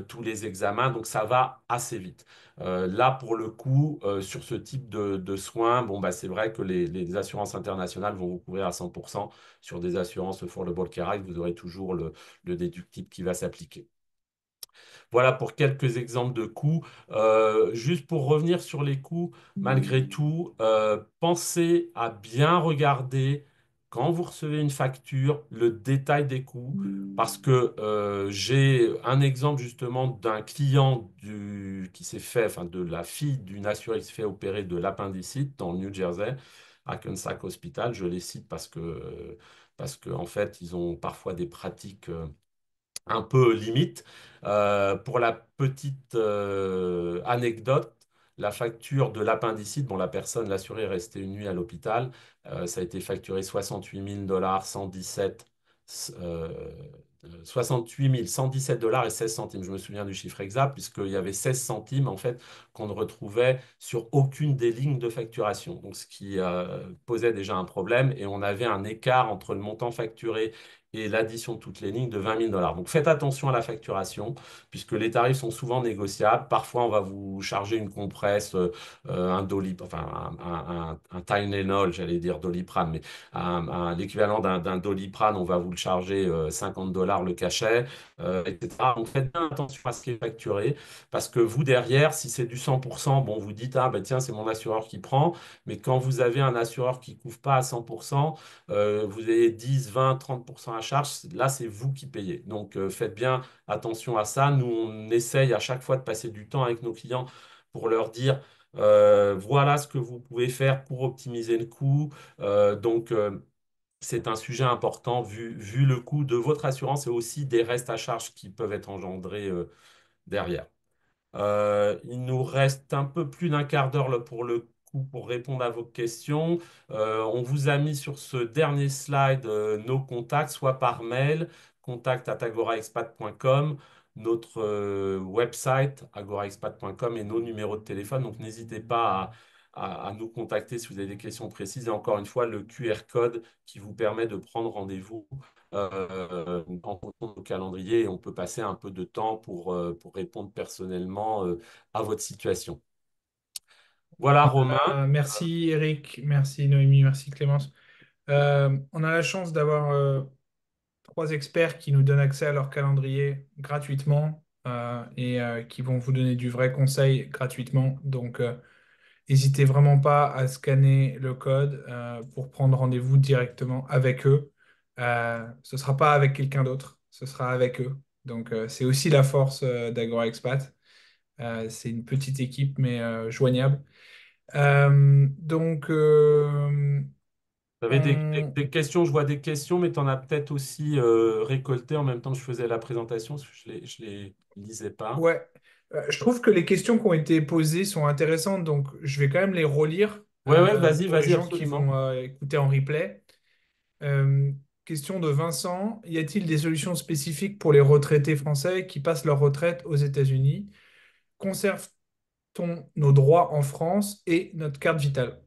tous les examens, donc ça va assez vite. Là, pour le coup, sur ce type de soins, bon, bah, c'est vrai que les assurances internationales vont vous couvrir à 100%. Sur des assurances for the Care Act, vous aurez toujours le déductible qui va s'appliquer. Voilà pour quelques exemples de coûts. Juste pour revenir sur les coûts, malgré tout, pensez à bien regarder quand vous recevez une facture le détail des coûts. Parce que j'ai un exemple justement d'un client qui s'est fait, enfin de la fille d'une assurée qui s'est fait opérer de l'appendicite dans le New Jersey, à Hackensack Hospital. Je les cite parce que en fait, ils ont parfois des pratiques un peu limite. Pour la petite anecdote, la facture de l'appendicite, bon, la personne, l'assurée, est restée une nuit à l'hôpital. Ça a été facturé 68 000 $, 117, euh, 68 117 $ et 16 centimes. Je me souviens du chiffre exact, puisqu'il y avait 16 centimes en fait qu'on ne retrouvait sur aucune des lignes de facturation. Donc, ce qui posait déjà un problème, et on avait un écart entre le montant facturé et l'addition de toutes les lignes de 20 000 $. Donc faites attention à la facturation, puisque les tarifs sont souvent négociables. Parfois, on va vous charger une compresse, un enfin un Tylenol, j'allais dire Doliprane, mais l'équivalent d'un Doliprane, on va vous le charger 50 $ le cachet, etc. Donc faites bien attention à ce qui est facturé, parce que vous, derrière, si c'est du 100%, bon, vous dites, ah ben tiens, c'est mon assureur qui prend, mais quand vous avez un assureur qui ne couvre pas à 100%, vous avez 10, 20, 30% à charge, là, c'est vous qui payez. Donc, faites bien attention à ça. Nous, on essaye à chaque fois de passer du temps avec nos clients pour leur dire, voilà ce que vous pouvez faire pour optimiser le coût. C'est un sujet important vu le coût de votre assurance et aussi des restes à charge qui peuvent être engendrés derrière. Il nous reste un peu plus d'un quart d'heure là, pour le coup pour répondre à vos questions. On vous a mis sur ce dernier slide nos contacts, soit par mail, contact@agoraexpat.com, notre website agoraexpat.com et nos numéros de téléphone. Donc n'hésitez pas à nous contacter si vous avez des questions précises. Et encore une fois, le QR code qui vous permet de prendre rendez-vous en fonction de nos calendriers et on peut passer un peu de temps pour répondre personnellement à votre situation. Voilà, Romain. Merci Eric, merci Noémie, merci Clémence. On a la chance d'avoir trois experts qui nous donnent accès à leur calendrier gratuitement et qui vont vous donner du vrai conseil gratuitement. Donc, n'hésitez vraiment pas à scanner le code pour prendre rendez-vous directement avec eux. Ce ne sera pas avec quelqu'un d'autre, ce sera avec eux. Donc, c'est aussi la force d'AgroExpat. C'est une petite équipe, mais joignable. Donc, Tu avais on... des questions, je vois des questions, mais tu en as peut-être aussi récolté en même temps que je faisais la présentation, parce que je les lisais pas. Ouais, je trouve que les questions qui ont été posées sont intéressantes, donc je vais quand même les relire Ouais, ouais, pour les vas-y, gens qui absolument. vont écouter en replay. Euh, Question de Vincent, y a-t-il des solutions spécifiques pour les retraités français qui passent leur retraite aux États-Unis? Conserve-t-on nos droits en France et notre carte vitale?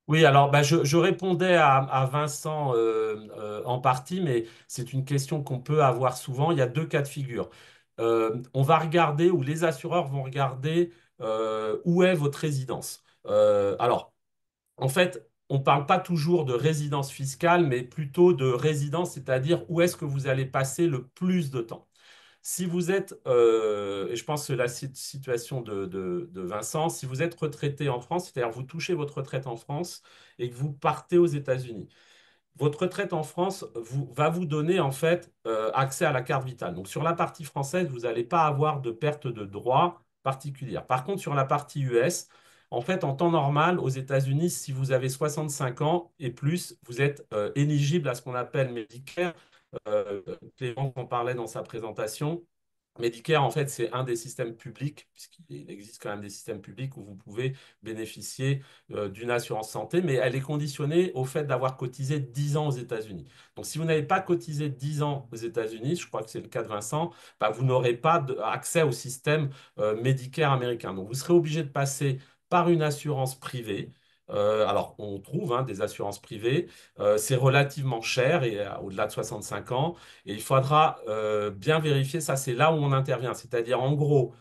Oui, alors bah, je répondais à Vincent en partie, mais c'est une question qu'on peut avoir souvent. Il y a deux cas de figure. On va regarder, ou les assureurs vont regarder où est votre résidence. Alors, en fait, on ne parle pas toujours de résidence fiscale, mais plutôt de résidence, c'est-à-dire où est-ce que vous allez passer le plus de temps. Si vous êtes, et je pense que c'est la situation de Vincent, si vous êtes retraité en France, c'est-à-dire vous touchez votre retraite en France et que vous partez aux États-Unis, votre retraite en France va vous donner en fait accès à la carte vitale. Donc sur la partie française, vous n'allez pas avoir de perte de droits particulière. Par contre, sur la partie US, en fait, en temps normal, aux États-Unis, si vous avez 65 ans et plus, vous êtes éligible à ce qu'on appelle Medicare. Clément en parlait dans sa présentation. Medicare, en fait, c'est un des systèmes publics, puisqu'il existe quand même des systèmes publics où vous pouvez bénéficier d'une assurance santé, mais elle est conditionnée au fait d'avoir cotisé 10 ans aux États-Unis. Donc, si vous n'avez pas cotisé 10 ans aux États-Unis, je crois que c'est le cas de Vincent, bah, vous n'aurez pas accès au système Medicare américain. Donc, vous serez obligé de passer par une assurance privée. Alors, on trouve hein, des assurances privées. C'est relativement cher et au-delà de 65 ans. Et il faudra bien vérifier, ça c'est là où on intervient, c'est-à-dire en gros,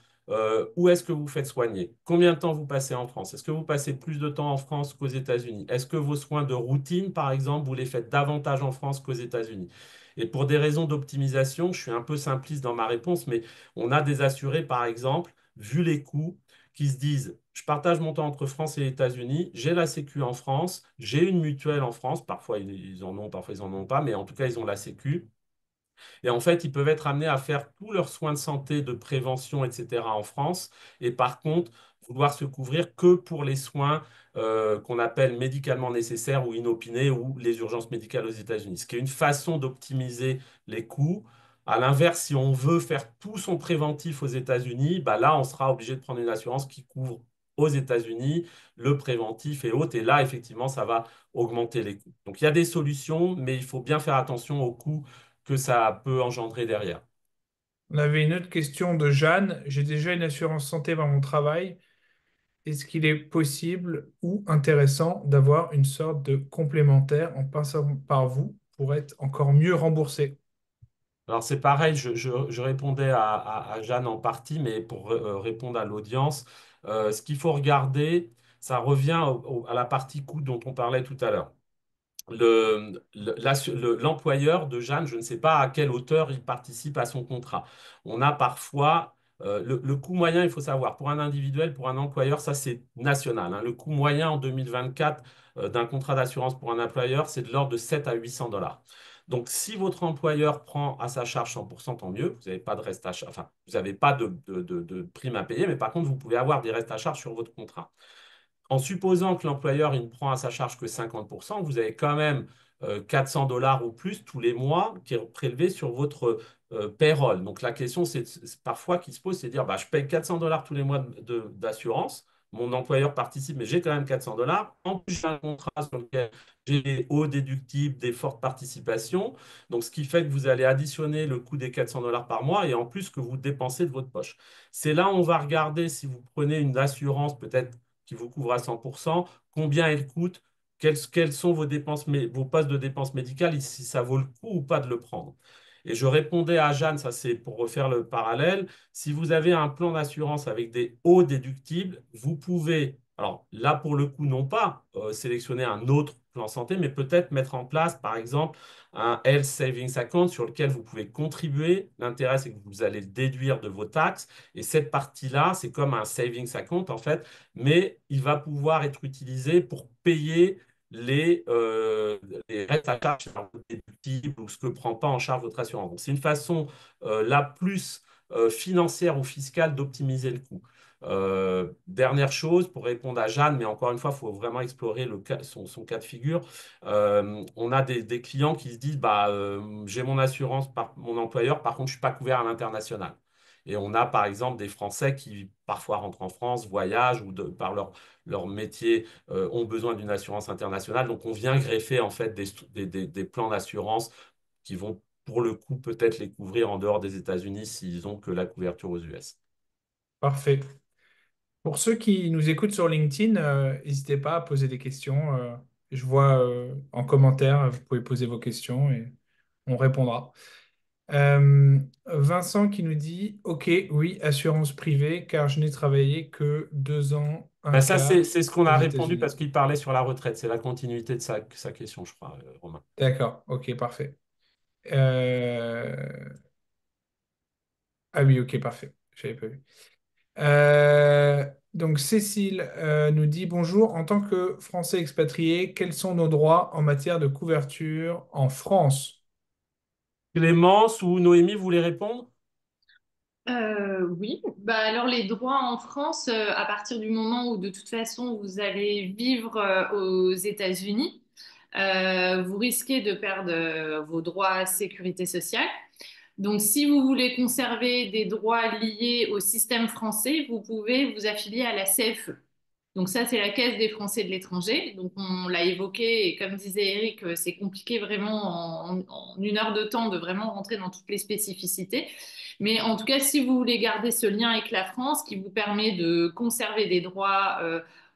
où est-ce que vous faites soigner? Combien de temps vous passez en France? Est-ce que vous passez plus de temps en France qu'aux États-Unis? Est-ce que vos soins de routine, par exemple, vous les faites davantage en France qu'aux États-Unis? Et pour des raisons d'optimisation, je suis un peu simpliste dans ma réponse, mais on a des assurés, par exemple, vu les coûts, qui se disent, je partage mon temps entre France et les États-Unis, j'ai la Sécu en France, j'ai une mutuelle en France, parfois ils en ont, parfois ils en ont pas, mais en tout cas ils ont la Sécu. Et en fait, ils peuvent être amenés à faire tous leurs soins de santé, de prévention, etc. en France. Et par contre, vouloir se couvrir que pour les soins qu'on appelle médicalement nécessaires ou inopinés ou les urgences médicales aux États-Unis. Ce qui est une façon d'optimiser les coûts. À l'inverse, si on veut faire tout son préventif aux États-Unis, bah là, on sera obligé de prendre une assurance qui couvre aux États-Unis le préventif et autres. Et là, effectivement, ça va augmenter les coûts. Donc, il y a des solutions, mais il faut bien faire attention aux coûts que ça peut engendrer derrière. On avait une autre question de Jeanne. J'ai déjà une assurance santé par mon travail. Est-ce qu'il est possible ou intéressant d'avoir une sorte de complémentaire en passant par vous pour être encore mieux remboursé? Alors c'est pareil, je répondais à Jeanne en partie, mais pour répondre à l'audience, ce qu'il faut regarder, ça revient à la partie coût dont on parlait tout à l'heure. L'employeur de Jeanne, je ne sais pas à quelle hauteur il participe à son contrat. On a parfois le coût moyen, il faut savoir, pour un individuel, pour un employeur, ça c'est national, hein. Le coût moyen en 2024 d'un contrat d'assurance pour un employeur, c'est de l'ordre de 7 à 800 dollars. Donc, si votre employeur prend à sa charge 100%, tant mieux. Vous n'avez pas de reste à charge, enfin, vous n'avez pas de prime à payer, mais par contre, vous pouvez avoir des restes à charge sur votre contrat. En supposant que l'employeur il ne prend à sa charge que 50%, vous avez quand même 400 dollars ou plus tous les mois qui est prélevé sur votre payroll. Donc la question c'est parfois qui se pose, c'est de dire bah, je paye 400 dollars tous les mois d'assurance, mon employeur participe, mais j'ai quand même 400 dollars. En plus, j'ai un contrat sur lequel j'ai des hauts déductibles, des fortes participations. Donc ce qui fait que vous allez additionner le coût des 400 dollars par mois et en plus que vous dépensez de votre poche. C'est là où on va regarder si vous prenez une assurance peut-être qui vous couvre à 100%, combien elle coûte quelles sont vos dépenses, vos postes de dépenses médicales, si ça vaut le coup ou pas de le prendre. Et je répondais à Jeanne, ça c'est pour refaire le parallèle, si vous avez un plan d'assurance avec des hauts déductibles, vous pouvez, alors là pour le coup non pas sélectionner un autre plan santé, mais peut-être mettre en place par exemple un Health Savings Account sur lequel vous pouvez contribuer. L'intérêt c'est que vous allez le déduire de vos taxes et cette partie-là c'est comme un savings account en fait, mais il va pouvoir être utilisé pour payer les restes à charge sur votre déductible ou ce que prend pas en charge votre assurance. Donc, c'est une façon la plus financière ou fiscale d'optimiser le coût. Dernière chose, pour répondre à Jeanne, mais encore une fois, il faut vraiment explorer son cas de figure. On a des clients qui se disent, bah, j'ai mon assurance par mon employeur, par contre, je ne suis pas couvert à l'international. Et on a par exemple des Français qui parfois rentrent en France, voyagent ou par leur métier ont besoin d'une assurance internationale. Donc, on vient greffer en fait des plans d'assurance qui vont pour le coup peut-être les couvrir en dehors des États-Unis s'ils ont que la couverture aux US. Parfait. Pour ceux qui nous écoutent sur LinkedIn, n'hésitez pas à poser des questions. Je vois en commentaire, vous pouvez poser vos questions et on répondra. Vincent qui nous dit, OK, oui, assurance privée, car je n'ai travaillé que 2 ans, un Ben ça, quart c'est ce qu'on aux a répondu États-Unis. parce qu'il parlait sur la retraite. C'est la continuité de sa question, je crois, Romain. D'accord, OK, parfait. Euh, Ah oui, OK, parfait. J'avais pas vu. Donc Cécile nous dit bonjour. En tant que Français expatrié, quels sont nos droits en matière de couverture en France? Clémence ou Noémie, vous voulez répondre? Oui, bah alors les droits en France, à partir du moment où de toute façon vous allez vivre aux États-Unis, vous risquez de perdre vos droits à sécurité sociale. Donc si vous voulez conserver des droits liés au système français, vous pouvez vous affilier à la CFE. Donc ça, c'est la Caisse des Français de l'étranger. Donc on l'a évoqué et comme disait Eric, c'est compliqué vraiment en 1 heure de temps de vraiment rentrer dans toutes les spécificités. Mais en tout cas, si vous voulez garder ce lien avec la France qui vous permet de conserver des droits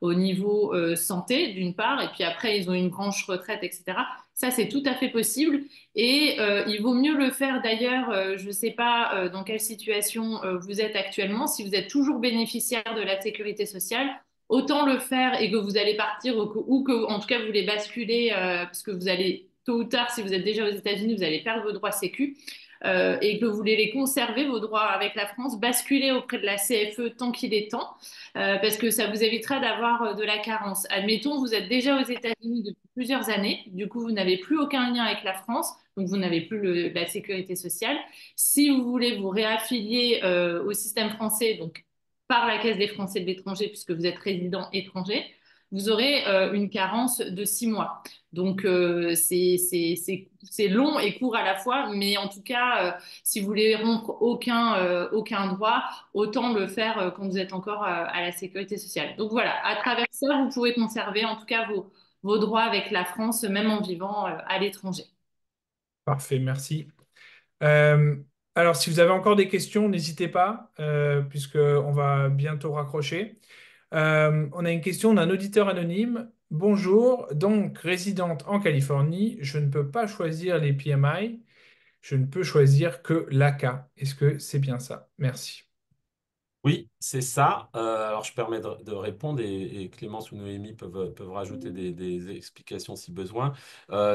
au niveau santé, d'une part, et puis après, ils ont une branche retraite, etc. Ça, c'est tout à fait possible. Et il vaut mieux le faire d'ailleurs, je ne sais pas dans quelle situation vous êtes actuellement, si vous êtes toujours bénéficiaire de la sécurité sociale autant le faire et que vous allez partir ou que, en tout cas, vous voulez basculer parce que vous allez, tôt ou tard, si vous êtes déjà aux États-Unis, vous allez perdre vos droits sécu et que vous voulez les conserver, vos droits avec la France, basculer auprès de la CFE tant qu'il est temps parce que ça vous évitera d'avoir de la carence. Admettons, vous êtes déjà aux États-Unis depuis plusieurs années, du coup, vous n'avez plus aucun lien avec la France. Donc, vous n'avez plus la sécurité sociale. Si vous voulez vous réaffilier au système français, donc par la Caisse des Français de l'étranger, puisque vous êtes résident étranger, vous aurez une carence de 6 mois. Donc, c'est long et court à la fois, mais en tout cas, si vous voulez rompre aucun droit, autant le faire quand vous êtes encore à la sécurité sociale. Donc voilà, à travers ça, vous pouvez conserver en tout cas vos droits avec la France, même en vivant à l'étranger. Parfait, merci. Euh, alors, si vous avez encore des questions, n'hésitez pas, puisqu'on va bientôt raccrocher. On a une question d'un auditeur anonyme. Bonjour, donc résidente en Californie, je ne peux pas choisir les PMI, je ne peux choisir que l'ACA. Est-ce que c'est bien ça? Merci. Oui, c'est ça. Alors, je permets de répondre et Clémence ou Noémie peuvent rajouter des explications si besoin.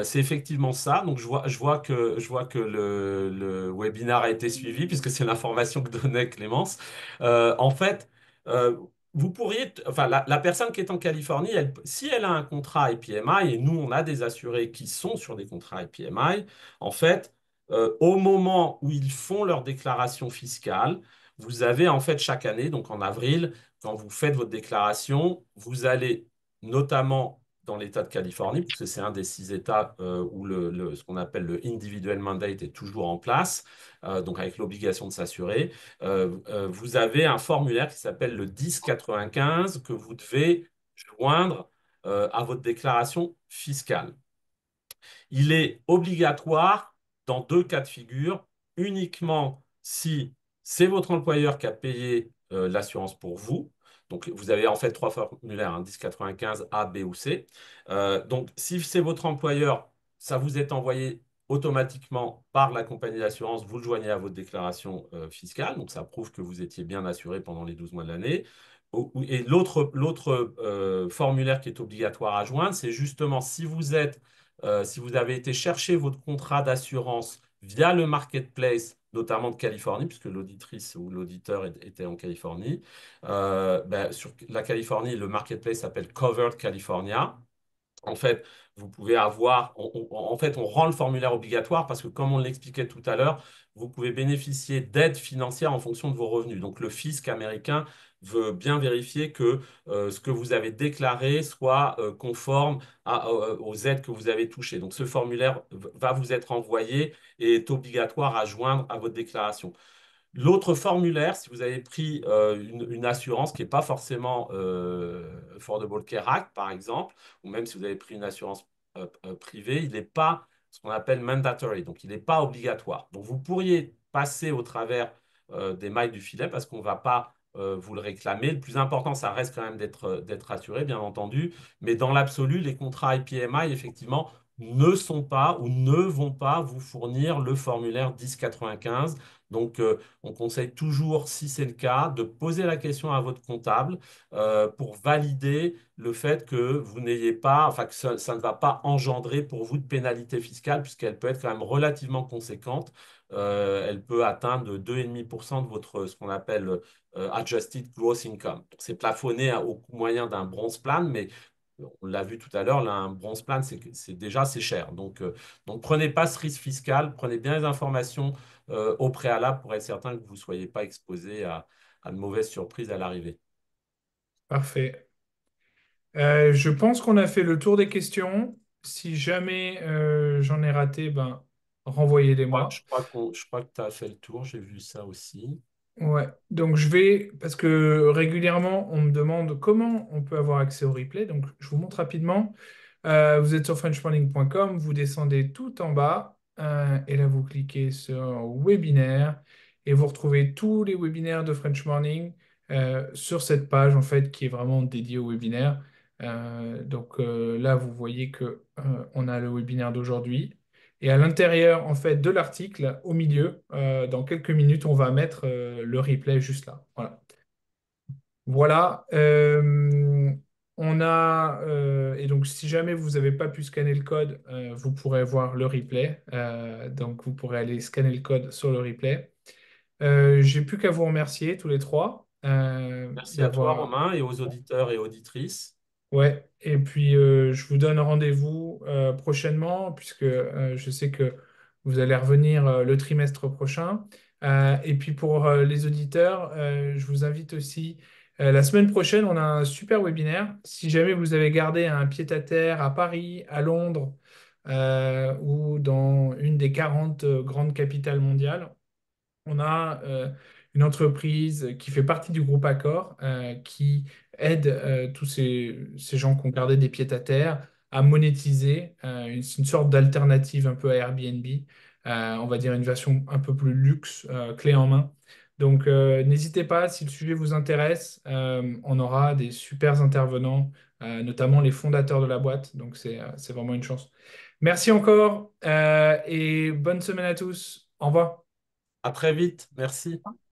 C'est effectivement ça. Donc, je vois que le webinaire a été suivi puisque c'est l'information que donnait Clémence. En fait, euh, vous pourriez, enfin, la personne qui est en Californie, si elle a un contrat IPMI, et nous, on a des assurés qui sont sur des contrats IPMI, en fait, au moment où ils font leur déclaration fiscale, vous avez en fait chaque année, donc en avril, quand vous faites votre déclaration, vous allez notamment dans l'État de Californie, puisque c'est un des 6 États où ce qu'on appelle le individual mandate est toujours en place, donc avec l'obligation de s'assurer, vous avez un formulaire qui s'appelle le 1095 que vous devez joindre à votre déclaration fiscale. Il est obligatoire dans 2 cas de figure, uniquement si c'est votre employeur qui a payé l'assurance pour vous. Donc, vous avez en fait trois formulaires, hein, 1095 A, B ou C. Donc, si c'est votre employeur, ça vous est envoyé automatiquement par la compagnie d'assurance, vous le joignez à votre déclaration fiscale. Donc, ça prouve que vous étiez bien assuré pendant les 12 mois de l'année. Et l'autre formulaire qui est obligatoire à joindre, c'est justement si vous avez été chercher votre contrat d'assurance via le marketplace, notamment de Californie, puisque l'auditrice ou l'auditeur était en Californie. Ben, sur la Californie, le marketplace s'appelle Covered California. En fait, vous pouvez avoir, en fait, on rend le formulaire obligatoire parce que, comme on l'expliquait tout à l'heure, vous pouvez bénéficier d'aides financières en fonction de vos revenus. Donc, le fisc américain veut bien vérifier que ce que vous avez déclaré soit conforme aux aides que vous avez touchées. Donc, ce formulaire va vous être envoyé et est obligatoire à joindre à votre déclaration. L'autre formulaire, si vous avez pris une assurance qui n'est pas forcément Affordable Care Act, par exemple, ou même si vous avez pris une assurance privée, il n'est pas ce qu'on appelle mandatory, donc il n'est pas obligatoire. Donc vous pourriez passer au travers des mailles du filet parce qu'on ne va pas vous le réclamer. Le plus important, ça reste quand même d'être assuré, bien entendu, mais dans l'absolu, les contrats IPMI, effectivement, ne sont pas ou ne vont pas vous fournir le formulaire 1095. Donc, on conseille toujours, si c'est le cas, de poser la question à votre comptable pour valider le fait que vous n'ayez pas, enfin que ça ne va pas engendrer pour vous de pénalité fiscale, puisqu'elle peut être quand même relativement conséquente. Elle peut atteindre de 2,5% de votre, ce qu'on appelle Adjusted Gross Income. C'est plafonné au coût moyen d'un bronze plan, mais on l'a vu tout à l'heure, là, un bronze plan, c'est cher. Donc, prenez pas ce risque fiscal, prenez bien les informations au préalable pour être certain que vous ne soyez pas exposé à de mauvaises surprises à l'arrivée. Parfait. Je pense qu'on a fait le tour des questions. Si jamais j'en ai raté, ben, renvoyez-les-moi. Je crois que tu as fait le tour, j'ai vu ça aussi. Ouais, donc je vais, parce que régulièrement on me demande comment on peut avoir accès au replay, donc je vous montre rapidement. Vous êtes sur frenchmorning.com, vous descendez tout en bas, et là vous cliquez sur webinaire, et vous retrouvez tous les webinaires de French Morning sur cette page en fait qui est vraiment dédiée au webinaire. Là vous voyez que on a le webinaire d'aujourd'hui. Et à l'intérieur, en fait, de l'article, au milieu, dans quelques minutes, on va mettre le replay juste là. Voilà. Voilà. Et donc, si jamais vous n'avez pas pu scanner le code, vous pourrez voir le replay. Donc, vous pourrez aller scanner le code sur le replay. J'ai plus qu'à vous remercier tous les trois Merci à toi, d'avoir. Romain, et aux auditeurs et auditrices. Ouais, et puis je vous donne rendez-vous prochainement, puisque je sais que vous allez revenir le trimestre prochain. Et puis pour les auditeurs, je vous invite aussi, la semaine prochaine, on a un super webinaire. Si jamais vous avez gardé un pied-à-terre à Paris, à Londres, ou dans une des 40 grandes capitales mondiales, on a une entreprise qui fait partie du groupe Accor qui aide tous ces gens qui ont gardé des pieds à terre à monétiser. C'est une sorte d'alternative un peu à Airbnb. On va dire une version un peu plus luxe, clé en main. Donc, n'hésitez pas, si le sujet vous intéresse, on aura des super intervenants, notamment les fondateurs de la boîte. Donc, c'est vraiment une chance. Merci encore et bonne semaine à tous. Au revoir. À très vite. Merci.